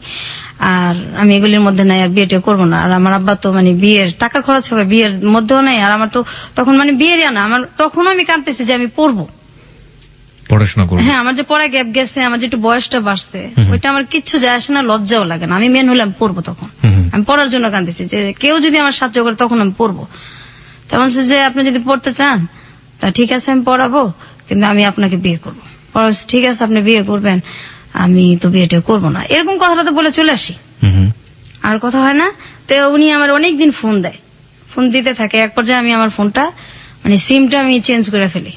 আর আমি এগুলির মধ্যে নাই, আর বিয়েটা করবো না। আর আমার আব্বা তো মানে বিয়ের টাকা খরচ হবে, বিয়ের মধ্যেও নাই, আর আমার তো তখন মানে বিয়ের না, আমার তখন আমি কাঁদতেছি যে আমি পড়বো, পড়াশোনা করবো। হ্যাঁ আমার যে পড়া গ্যাপ গেছে, আমার যে একটু বয়সটা বাড়ছে, ওইটা আমার কিচ্ছু যায় আসে না, লজ্জাও লাগে না। আমি মেন হলে আমি পড়বো, তখন আমি পড়ার জন্য কাঁদতেছি যে কেউ যদি আমার সাহায্য করে তখন আমি পড়বো। তেমন যে আপনি যদি পড়তে চান তা ঠিক আছে আমি পড়াবো, কিন্তু আমি আপনাকে বিয়ে করবো। ঠিক আছে আপনি বিয়ে করবেন, আমি তো বিয়েটা করবো না, এরকম কথাটা তো বলে চলে আসি, আর কথা হয় না। তো উনি আমার অনেকদিন ফোন দেয়, ফোন দিতে থাকে। এক পর্যায়ে আমি আমার ফোনটা মানে সিমটা আমি চেঞ্জ করে ফেলি।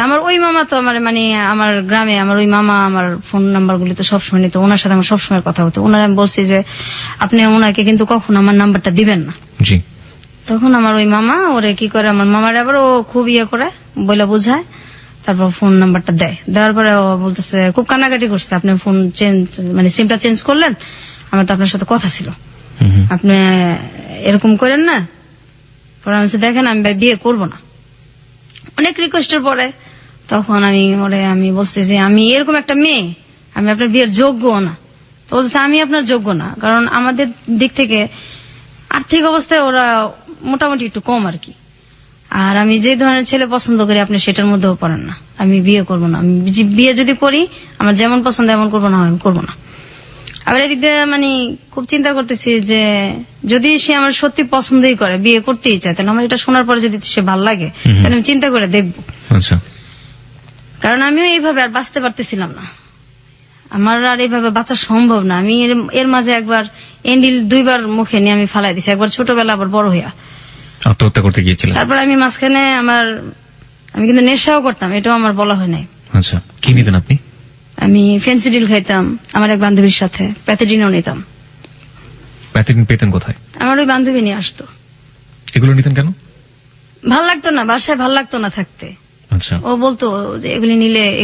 আমার ওই মামা তো আমার মানে আমার গ্রামে আমার ওই মামা আমার ফোন নাম্বার গুলি তো সবসময় নিত, ওনার সাথে আমার সবসময় কথা হতো। ওনার আমি বলছি যে আপনি ওনাকে কিন্তু কখন আমার নাম্বারটা দিবেন না। জি তখন আমার ওই মামা ওরে কি করে, আমার মামার আবার ও খুব ইয়ে করে বলে বোঝায়, তারপর ফোন নাম্বারটা দেয়। দেওয়ার পরে ও বলতেছে, খুব কান্নাকাটি করছে, আপনি ফোন চেঞ্জ মানে সিমটা চেঞ্জ করলেন, আমার তো আপনার সাথে কথা ছিল, আপনি এরকম করেন না। পরে আমি দেখেন আমি বিয়ে করবো না। অনেক রিকোয়েস্টের পরে তখন আমি বলছি যে আমি এরকম একটা মেয়ে, আমি আপনার বিয়ের যোগ্য না। তো বলছে আমি আপনার যোগ্য না, কারণ আমাদের দিক থেকে আর্থিক অবস্থায় ওরা মোটামুটি একটু কম আর কি, আর আমি যে ধরনের ছেলে পছন্দ করি আপনি সেটার মধ্যেও পড়েন না, আমি বিয়ে করবো না। আমি বিয়ে যদি করি আমার যেমন পছন্দ এমন করবো না, আমি করবো না। আবার এদিক দিয়ে মানে খুব চিন্তা করতেছি যে যদি সে আমার সত্যি পছন্দই করে, বিয়ে করতেই চায়, তাহলে আমার এটা শোনার পরে যদি সে ভাল লাগে তাহলে আমি চিন্তা করে দেখবো। আচ্ছা, কারণ আমিও এইভাবে আর বাঁচতে পারতেছিলাম না, আমার আর এইভাবে বাঁচা সম্ভব না। আমি এর মাঝে একবার এন্ডিল 2 বার মুখে নিয়ে আমি ফালাই দিছি, একবার ছোটবেলা আবার বড় হইয়া আত্মহত্যা করতে গিয়েছিলেন। তারপর আমি মাঝখানে আমি কিন্তু নেশাও করতাম, এটাও আমার বলা হয় নাই। আচ্ছা, কি নিতেন আপনি? আমি ফেন্সিডিল খাইতাম, আমার এক বান্ধবীর সাথে প্যাথেডিনও নিতাম। প্যাথেডিন পেতেন কোথায়? আমার ওই বান্ধবী নিয়ে আসতো। এগুলো নিতেন কেন? ভাল লাগতো না, বাসায় ভাল লাগতো না থাকতে। আচ্ছা, ও বলতো যে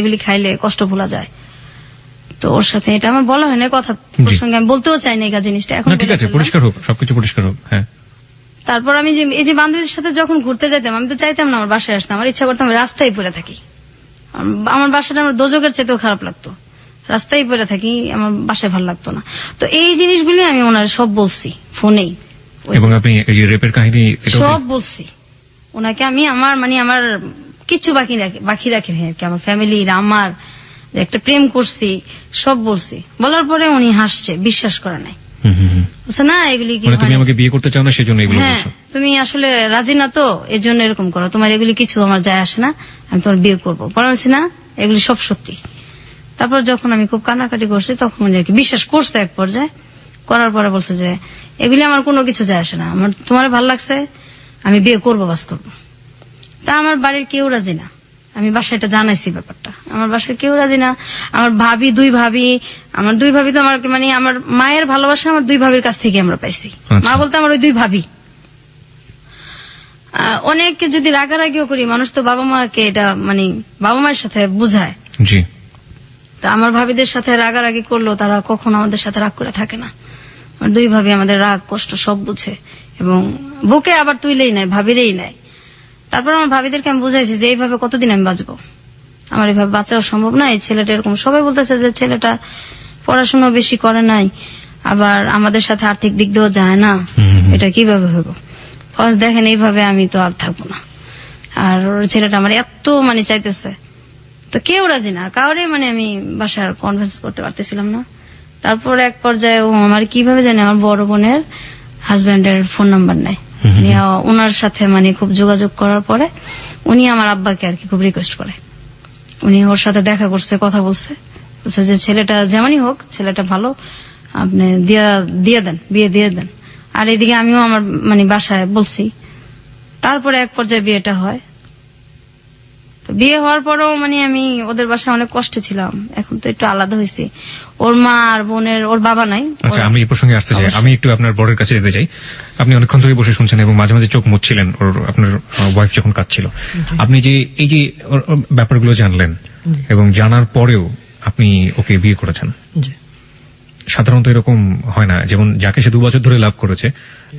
এগুলি খাইলে কষ্ট ভোলা যায়, তো ওর সাথে এটা আমার বলা হয় না, কথা প্রসঙ্গে আমি বলতেও চাই না এই জিনিসটা। এখন ঠিক আছে, পরিষ্কার হোক, সবকিছু পরিষ্কার হোক। হ্যাঁ, তারপর আমি যে এই যে বান্ধবীদের সাথে যখন ঘুরতে যেতাম, আমি তো চাইতাম না আমার বাসায় আসতাম, আমার ইচ্ছা করতাম আমি রাস্তায় পড়ে থাকি। আমার বাসাটা আমার দোজকের চাইতেও খারাপ লাগতো, রাস্তায় পড়ে থাকি, আমার বাসায় ভালো লাগতো না। তো এই জিনিসগুলি আমি ওনার সব বলছি ফোনেই, এবং আপনি এই যে রেপের কাহিনী সব বলছি ওনাকে। আমি আমার কিচ্ছু বাকি রাখি আর কি, আমার ফ্যামিলির, আমার যে একটা প্রেম করছি, সব বলছি। বলার পরে উনি হাসছে, বিশ্বাস করে নাই। বলছে না এগুলি কি মানে তুমি হয় না। আমাকে বিয়ে করতে চাও না সেজন্য এগুলো হ্যাঁ, বলছো? তুমি আসলে রাজি না তো, এর জন্য এরকম করো, তোমার এগুলি কিছু আমার যায় আসে না, আমি তোমার বিয়ে করবো। পরে বলছি না এগুলি সব সত্যি। তারপর যখন আমি খুব কান্নাকাটি করছি তখন উনি আর কি বিশ্বাস করছে এক পর্যায়ে। করার পরে বলছে যে এগুলি আমার কোনো কিছু যায় আসে না, আমার তোমার ভালো লাগছে, আমি বিয়ে করবো, বাস করবো। তা আমার বাড়ির কেউ রাজি না, আমি বাসায় এটা জানাইছি ব্যাপারটা, আমার বাসায় কেউ রাজি না। আমার ভাবি, দুই ভাবি তো আমার মানে আমার মায়ের ভালোবাসা আমার দুই ভাবির কাছ থেকে আমরা পাইছি। আচ্ছা। মা বলতে আমার ওই দুই ভাবি। অনেক যদি রাগারাগিও করি, মানুষ তো বাবা মাকে এটা মানে বাবা মায়ের সাথে বুঝায়। জি। তা আমার ভাবিদের সাথে রাগারাগি করলেও তারা কখনো আমাদের সাথে রাগ করে থাকে না। আমার দুই ভাবি আমাদের রাগ কষ্ট সব বুঝে এবং বুকে আবার তুইলেই নাই, ভাবিরেই নাই। তারপর আমার ভাবিদেরকে আমি বুঝাইছি যে এইভাবে কতদিন আমি বাঁচবো, আমার এইভাবে বাঁচাও সম্ভব না। এই ছেলেটা এরকম, সবাই বলতেছে যে ছেলেটা পড়াশোনা বেশি করে নাই, আবার আমাদের সাথে আর্থিক দিক দিয়েও যায় না, এটা কিভাবে হইব। ফার্স্ট দেখেন এইভাবে আমি তো আর থাকবো না। আর ওর ছেলেটা আমার এত মানে চাইতেছে, তো কেউ রাজি না, কাউরে মানে আমি বাসার কনভিন্স করতে পারতেছিলাম না। তারপর এক পর্যায়ে ও আমার কিভাবে জানে আমার বড় বোনের হাজবেন্ডের ফোন নাম্বার নেয়, উনি ওনার সাথে মানে খুব যোগাযোগ করার পরে উনি আমার আব্বাকে আর কি খুব রিকোয়েস্ট করে, উনি ওর সাথে দেখা করছে, কথা বলছে, বলছে যে ছেলেটা যেমনই হোক, ছেলেটা ভালো, আপনি দিয়ে দেন, বিয়ে দিয়ে দেন। আর এদিকে আমিও আমার মানে বাসায় বলছি। তারপরে এক পর্যায়ে বিয়েটা হয়। তো বিয়ে হওয়ার পরেও মানে আমি ওদের বাসায় অনেক কষ্টে ছিলাম, এখন তো একটু আলাদা হয়েছি। ওর মা আর বোনের, ওর বাবা নাই। আচ্ছা, আমি এই প্রসঙ্গে আসতে চাই, আমি একটু আপনার বরের কাছে যেতে চাই। আপনি অনেকক্ষণ ধরে বসে শুনছেন এবং মাঝে মাঝে চোখ মুছছিলেন ওর, আপনার ওয়াইফ যখন কাঁদছিল। আপনি যে এই যে ওর ব্যাপারগুলো জানলেন এবং জানার পরেও আপনি ওকে বিয়ে করেছেন, সাধারণত এরকম হয় না, যেমন যাকে সে 2 বছর ধরে লাভ করেছে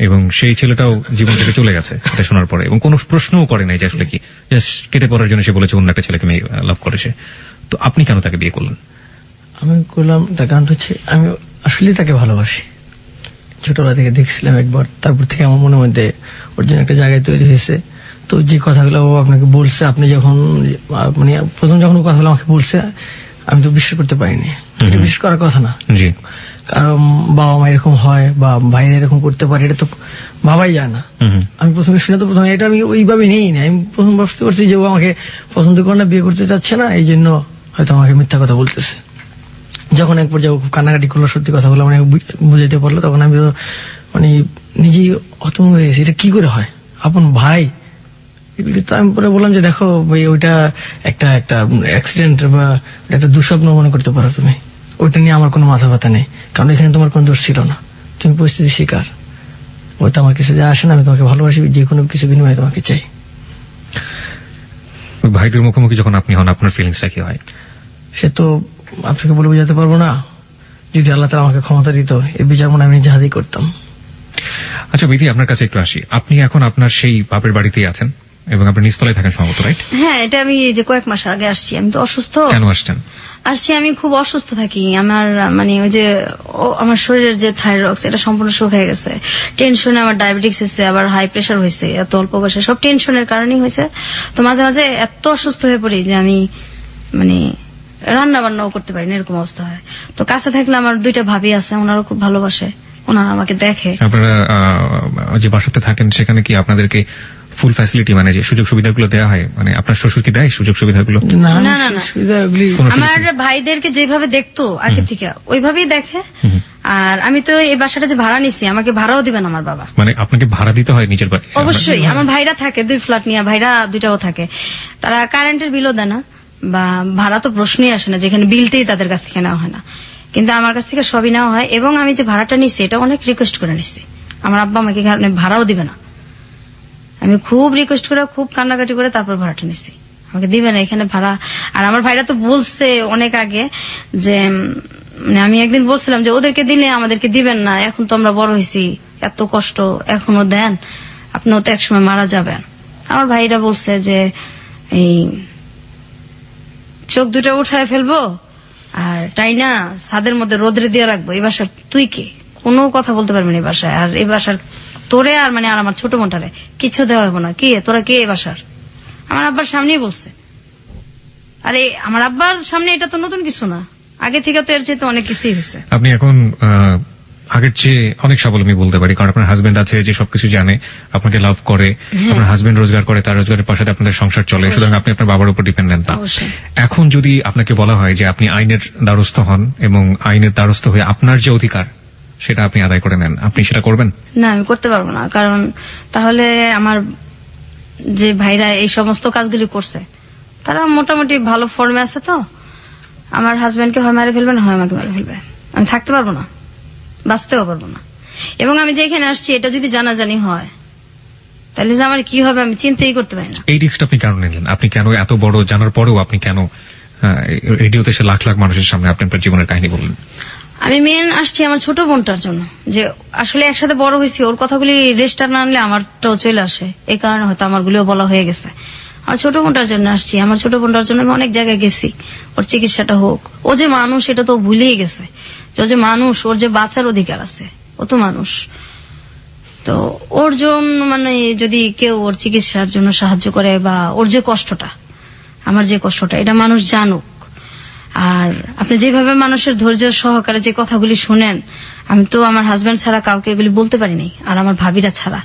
এবং সেই ছেলেটাও জীবন থেকে চলে গেছে এটা শোনার পরে, এবং কোনো প্রশ্নও করে নাই যে আসলে কি, জাস্ট কেটে পড়ার জন্য সে বলেছে অন্য একটা ছেলেকে মেয়ে লাভ করেছে। তো আপনি কেন তাকে বিয়ে করলেন? আমি করলাম তার কারণ হচ্ছে আমি আসলে তাকে ভালোবাসি, ছোটবেলা থেকে দেখছিলাম একবার, তারপর থেকে আমার মনের মধ্যে ওর জন্য একটা জায়গায় তৈরি হয়েছে। তো যে কথাগুলো ও আপনাকে বলছে, আপনি যখন মানে প্রথম যখন ও কথাগুলো আমাকে বলছে, আমি তো বিশ্বাস করতে পারিনি। এটা বিশ্বাস করার কথা না, জি, কারণ বাবা মা এরকম হয় বা ভাইরা এরকম করতে পারে, এটা তো ভাবাই যায় না। আমি প্রথমে শুনে তো প্রথমে এটা আমি ওইভাবে নেই না, আমি প্রথম ভাবতে পারছি যে ও আমাকে পছন্দ করে না, বিয়ে করতে চাচ্ছে না, এই জন্য হয়তো আমাকে মিথ্যা কথা বলতেছে। যখন এক পর্যায়ে খুব কান্নাকাটি করলো, সত্যি কথাগুলো মানে বুঝাইতে পারলো, তখন আমি তো মানে নিজেই হতভম্ব হয়ে গেছি, এটা কি করে হয়, আপন ভাই এগুলি। তো আমি পরে বললাম যে দেখো ভাই, ওইটা একটা অ্যাক্সিডেন্ট বা একটা দুঃস্বপ্ন মনে করতে পারো তুমি, ওইটা নিয়ে আমার কোনো মাথা ব্যথা নেই, কারণ এখানে তোমার কোনো দোষ ছিল না, তুমি পরিস্থিতি শিকার, ওইটা আমার কিছু আসে না, আমি তোমাকে ভালোবাসি, যে কোনো কিছু বিনিময়ে তোমাকে চাই। ভাইদের মুখোমুখি যখন আপনি হন, আপনার ফিলিংসটা কি হয়? সে তো আপনাকে বলে বোঝাতে পারবো না, যদি আল্লাহ তাআলা আমাকে ক্ষমতা দিত, এই বিচার মনে আমি নিজে হাতেই করতাম। আচ্ছা বিধি, আপনার কাছে একটু আসি। আপনি এখন আপনার সেই বাপের বাড়িতেই আছেন এবং আপনি নিচতলায় থাকেন সম্ভবত, রাইট? হ্যাঁ, এটা আমি এই যে কয়েক মাস আগে আসছি, আমি তো অসুস্থ। কেন আসছেন? আসছি আমি খুব অসুস্থ থাকি, আমার মানে ওই যে আমার শরীরের যে থাইরয়েড এটা সম্পূর্ণ শুকিয়ে গেছে, টেনশনে আমার ডায়াবেটিস হয়েছে, আবার হাই প্রেশার হয়েছে, এত অল্প বয়সে, সব টেনশনের কারণেই হয়েছে। তো মাঝে মাঝে এত অসুস্থ হয়ে পড়ি যে আমি মানে রান্না বান্নাও করতে পারি না, এরকম অবস্থা হয়। তো কাছে থাকলে আমার 2টা ভাবি আছে, ওনারা খুব ভালোবাসে, ওনারা আমাকে দেখে। আপনারা যে বাসাতে থাকেন সেখানে কি আপনাদেরকে ফুল ফ্যাসিলিটি মানে যে সুযোগ সুবিধাগুলো দেওয়া হয়, মানে আপনার শ্বশুর কি দেয় সুযোগ সুবিধাগুলো? না না, না, না। সুবিধাগুলি কোনো সুযোগ আমার নেই? ভাইদেরকে যেভাবে দেখতো আগে থেকে ওইভাবেই দেখে। আর আমি তো এই বাসাটা যে ভাড়া নিছি, আমাকে ভাড়াও দিবেন আমার বাবা। মানে আপনাকে ভাড়া দিতে হয় নিজের বাড়ি? অবশ্যই, আমার ভাইরা থাকে 2 ফ্ল্যাট নিয়ে, ভাইরা 2টাও থাকে, তারা কারেন্টের বিলও দেয় না বা ভাড়া তো প্রশ্নই আসে না, যেখানে বিলটাই তাদের কাছ থেকে নেওয়া হয় না, কিন্তু আমার কাছ থেকে সবই নেওয়া হয়। এবং আমি যে ভাড়াটা নিছি এটা অনেক রিকোয়েস্ট করে নিছি, আমার আব্বা আমাকে এখানে ভাড়াও দিবে না, আমি খুব রিকোয়েস্ট করে খুব কান্নাকাটি করে তারপর ভাড়াটা নিছি, আমাকে দিবে না এখানে ভাড়া। আর আমার ভাইরা তো বলছে অনেক আগে যে মানে আমি একদিন বলছিলাম যে ওদেরকে দিলে আমাদেরকে দিবেন না, এখন তো আমরা বড় হয়েছি, এত কষ্ট এখনো দেন, আপনিও তো একসময় মারা যাবেন। আমার ভাইরা বলছে যে এই চোখ 2টা উঠায় ফেলবো আর তাই না ছাদের মধ্যে রোদ্রে দিয়ে রাখবো, এই বাসার তুই কে, কোনো কথা বলতে পারবি না এই বাসায়, আর এই বাসার তোরে আর মানে আর আমার ছোট বোনটারে কিছু দেওয়া হবো না, কে তোরা কে এই বাসার, আমার আব্বার সামনেই বলছে। আরে আমার আব্বার সামনে এটা তো নতুন কিছু না, আগে থেকে তো এর চেয়ে তো অনেক কিছুই হয়েছে। আপনি এখন আগের চেয়ে অনেক স্বাবলম্বী বলতে পারি, কারণ আপনার হাজবেন্ড আছে যে সবকিছু জানে, আপনাকে লাভ করে, আপনার হাজবেন্ড রোজগার করে, তার রোজগারের পাশে আপনাদের সংসার চলে, সুতরাং আপনি আপনার বাবার উপর ডিপেন্ডেন্ট না। অবশ্যই। এখন যদি আপনাকে বলা হয় যে আপনি আইনের দ্বারস্থ হন এবং আইনের দ্বারস্থ হয়ে আপনার যে অধিকার সেটা আপনি আদায় করে নেন, আপনি সেটা করবেন? না, আমি করতে পারবো না, কারণ তাহলে আমার যে ভাইরা এই সমস্ত কাজগুলি করছে তারা মোটামুটি ভালো ফর্মে আছে, তো আমার হাজবেন্ডকে হয় মারে ফেলবে, না হয় আমাকে মারে ফেলবে, আমি থাকতে পারবো না, বাঁচতেও পারবো না। এবং আমি যেখানে আসছি এটা যদি জানাজানি হয় তাহলে যে আমার কি হবে আমি চিন্তাই করতে পারি না। এই রিস্কটা আপনি কেন নিলেন? আপনি কেন এত বড় জানার পরেও আপনি কেন রেডিওতে এসে লাখ লাখ মানুষের সামনে আপনি আপনার জীবনের কাহিনী বললেন? আমি মেন আসছি আমার ছোট বোনটার জন্য, যে আসলে একসাথে বড় হয়েছি, ওর কথাগুলি রেজিস্টার না আনলে আমারটাও চলে আসে, এই কারণে হয়তো আমার গুলিও বলা হয়ে গেছে। আমার ছোট বোনটার জন্য আসছি, আমার ছোট বোনটার জন্য আমি অনেক জায়গায় গেছি, ওর চিকিৎসাটা হোক। ও যে মানুষ এটা তো ভুলেই গেছে, যে ও যে মানুষ, ওর যে বাঁচার অধিকার আছে, ও তো মানুষ। তো ওর জন্য মানে যদি কেউ ওর চিকিৎসার জন্য সাহায্য করে, বা ওর যে কষ্টটা, আমার যে কষ্টটা, এটা মানুষ জানুক। আর আপনি যেভাবে মানুষের ধৈর্য সহকারে যে কথাগুলি শুনেন, আমি তো আমার হাজবেন্ড ছাড়া কাউকে এগুলি বলতে পারি নাই, আর আমার ভাবিরা ছাড়া।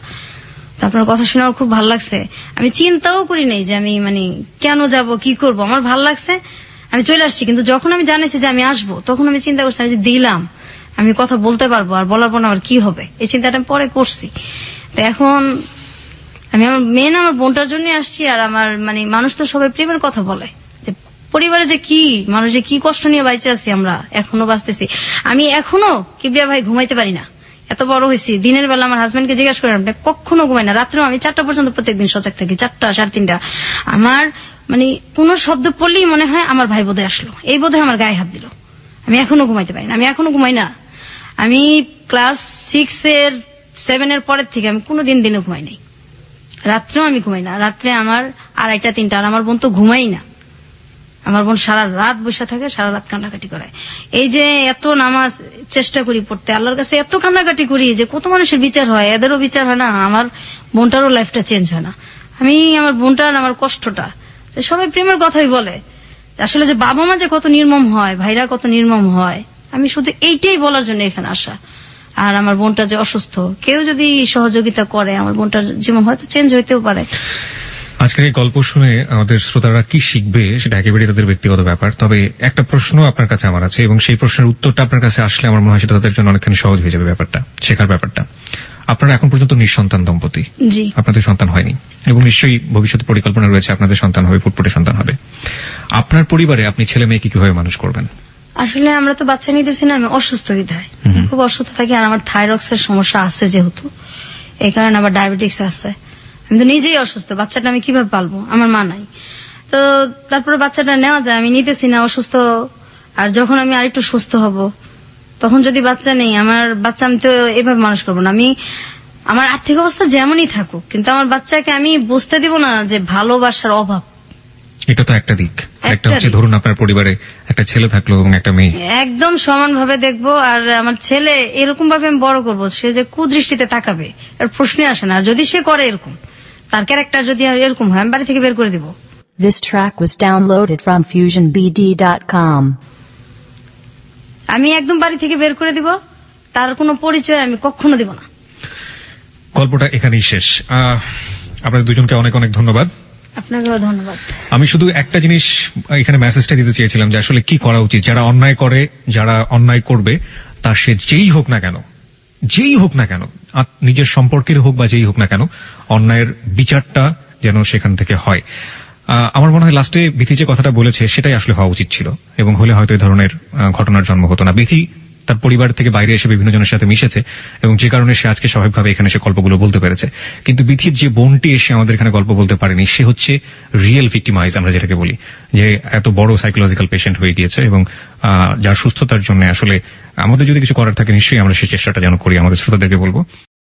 তো আপনার কথা শুনে আমার খুব ভালো লাগছে, আমি চিন্তাও করি নাই যে আমি মানে কেন যাব, কি করব, আমার ভালো লাগছে, আমি চলে আসছি। কিন্তু যখন আমি জানিয়েছি যে আমি আসবো, তখন আমি চিন্তা করছি, আমি যে দিলাম আমি কথা বলতে পারবো, আর বলার পর আমার কি হবে, এই চিন্তাটা আমি পরে করছি। তো এখন আমি আমার মেন আমার বোনটার জন্য আসছি। আর আমার মানে মানুষ তো সবাই প্রেমের কথা বলে, যে পরিবারে যে কি মানুষ যে কি কষ্ট নিয়ে বাইচে আছি, আমরা এখনো বাঁচতেছি। আমি এখনো কিবরিয়া ভাই ঘুমাইতে পারি না, এত বড় হয়েছি। দিনের বেলা আমার হাজবেন্ডকে জিজ্ঞাসা করেন, আপনি কখনো ঘুমাই না, রাত্রেও আমি 4টা পর্যন্ত প্রত্যেকদিন সজাগ থাকি, 4টা 3:30। আমার মানে কোন শব্দ পড়লেই মনে হয় আমার ভাই বোধহয় আসলো, এই বোধহয় আমার গায়ে হাত দিল। আমি এখনো ঘুমাইতে পারি না, আমি এখনো ঘুমাই না। আমি ক্লাস 7 এর পরের থেকে আমি কোনোদিন দিনে ঘুমাই নাই, রাত্রেও আমি ঘুমাই না। রাত্রে আমার 2:30 3টা, আর আমার বোন তো ঘুমাই না। আমার বোন সারা রাত বসে থাকে, সারা রাত কান্নাকাটি করে। এই যে এত নামাজ চেষ্টা করি পড়তে, আল্লাহর কাছে এত কান্নাকাটি করি যে কত মানুষের বিচার হয়, এদেরও বিচার হয় না, আমার বোনটারও লাইফটা চেঞ্জ হয় না। আমি আমার বোনটার আমার কষ্টটা, সবাই প্রেমের কথাই বলে, আসলে যে বাবা মা যে কত নির্মম হয়, ভাইরা কত নির্মম হয়, আমি শুধু এইটাই বলার জন্য এখানে আসা। আর আমার বোনটা যে অসুস্থ, কেউ যদি সহযোগিতা করে আমার বোনটার জীবন হয়তো চেঞ্জ হইতেও পারে। আজকের এই গল্প শুনে আমাদের শ্রোতারা কি শিখবে সেটা একেবারেই তাদের ব্যক্তিগত ব্যাপার। তবে একটা প্রশ্ন আপনার কাছে আমার আছে, এবং সেই প্রশ্নের উত্তরটা আপনার কাছে আসলে আমার মনে হয় সেটা তাদের জন্য অনেকখানি সহজ হয়ে যাবে ব্যাপারটা, শেখার ব্যাপারটা। আপনারা এখন পর্যন্ত নিঃসন্তান দম্পতি, জি, আপনাদের সন্তান হয়নি, এবং নিশ্চয়ই ভবিষ্যতে পরিকল্পনা রয়েছে আপনাদের সন্তান হবে, ফুটফুটে সন্তান হবে। আপনার পরিবারে আপনি ছেলে মেয়েকে কিভাবে মানুষ করবেন? আসলে আমরা তো বাচ্চা নিতেছি না, আমি অসুস্থ বিধায় খুব অসুস্থ থাকি। আর আমার থাইরক্সের সমস্যা আছে যেহেতু, এই কারণে আবার ডায়াবেটিক্স আছে। আমি তো নিজেই অসুস্থ, বাচ্চাটা আমি কিভাবে পালবো, আমার মা নাই। তো তারপরে বাচ্চাটা নেওয়া যায়, আমি নিতেছি না, অসুস্থ। আর যখন আমি আরেকটু সুস্থ হব তখন যদি বাচ্চা নেই, আমার বাচ্চা আমি তো এভাবে মানুষ করবো না। আমি আমার আর্থিক অবস্থা যেমনই থাকুক, কিন্তু আমার বাচ্চাকে আমি বুঝতে দিব না যে ভালোবাসার অভাব। এটা তো একটা দিক। একটা হচ্ছে ধরুন আপনার পরিবারে একটা ছেলে থাকলো এবং একটা মেয়ে, একদম সমানভাবে দেখবো। আর আমার ছেলে এরকম ভাবে আমি বড় করবো, সে যে কুদৃষ্টিতে তাকাবে এর প্রশ্নই আসে না। আর যদি সে করে এরকম, তার ক্যারেক্টার যদি এরকম হয়, আমি বাড়ি থেকে বের করে দিব। This track was downloaded from FusionBD.com. আমি একদম বাড়ি থেকে বের করে দিব, তার কোনো পরিচয় আমি কখনো দিব না। গল্পটা এখানেই শেষ। আপনাদের দুজনকে অনেক অনেক ধন্যবাদ। আপনাকেও ধন্যবাদ। আমি শুধু একটা জিনিস এখানে মেসেজটা দিতে চেয়েছিলাম, যে আসলে কি করা উচিত। যারা অন্যায় করে, যারা অন্যায় করবে, তা সে যেই হোক না কেন, যেই হোক না কেন, নিজের সম্পর্কের হোক বা যেই হোক না কেন, অন্যায়ের বিচারটা যেন সেখান থেকে হয়। আমার মনে হয় লাস্টে বিথি যে কথাটা বলেছে সেটাই আসলে হওয়া উচিত ছিল, এবং হলে হয়তো এই ধরনের ঘটনার জন্ম হতো না। বিথি তার পরিবার থেকে বাইরে এসে বিভিন্ন জনের সাথে মিশেছে, এবং যে কারণে সে আজকে স্বাভাবিকভাবে এখানে এসে গল্পগুলো বলতে পেরেছে। কিন্তু বিথির যে বোনটি এসে আমাদের এখানে গল্প বলতে পারেনি, সে হচ্ছে রিয়েল ভিক্টিমাইজ, আমরা যেটাকে বলি, যে এত বড় সাইকোলজিক্যাল পেশেন্ট হয়ে গিয়েছে, এবং যার সুস্থতার জন্য আসলে আমাদের যদি কিছু করার থাকে নিশ্চয়ই আমরা সেই চেষ্টাটা যেন করি, আমাদের শ্রোতাদেরকে বলবো।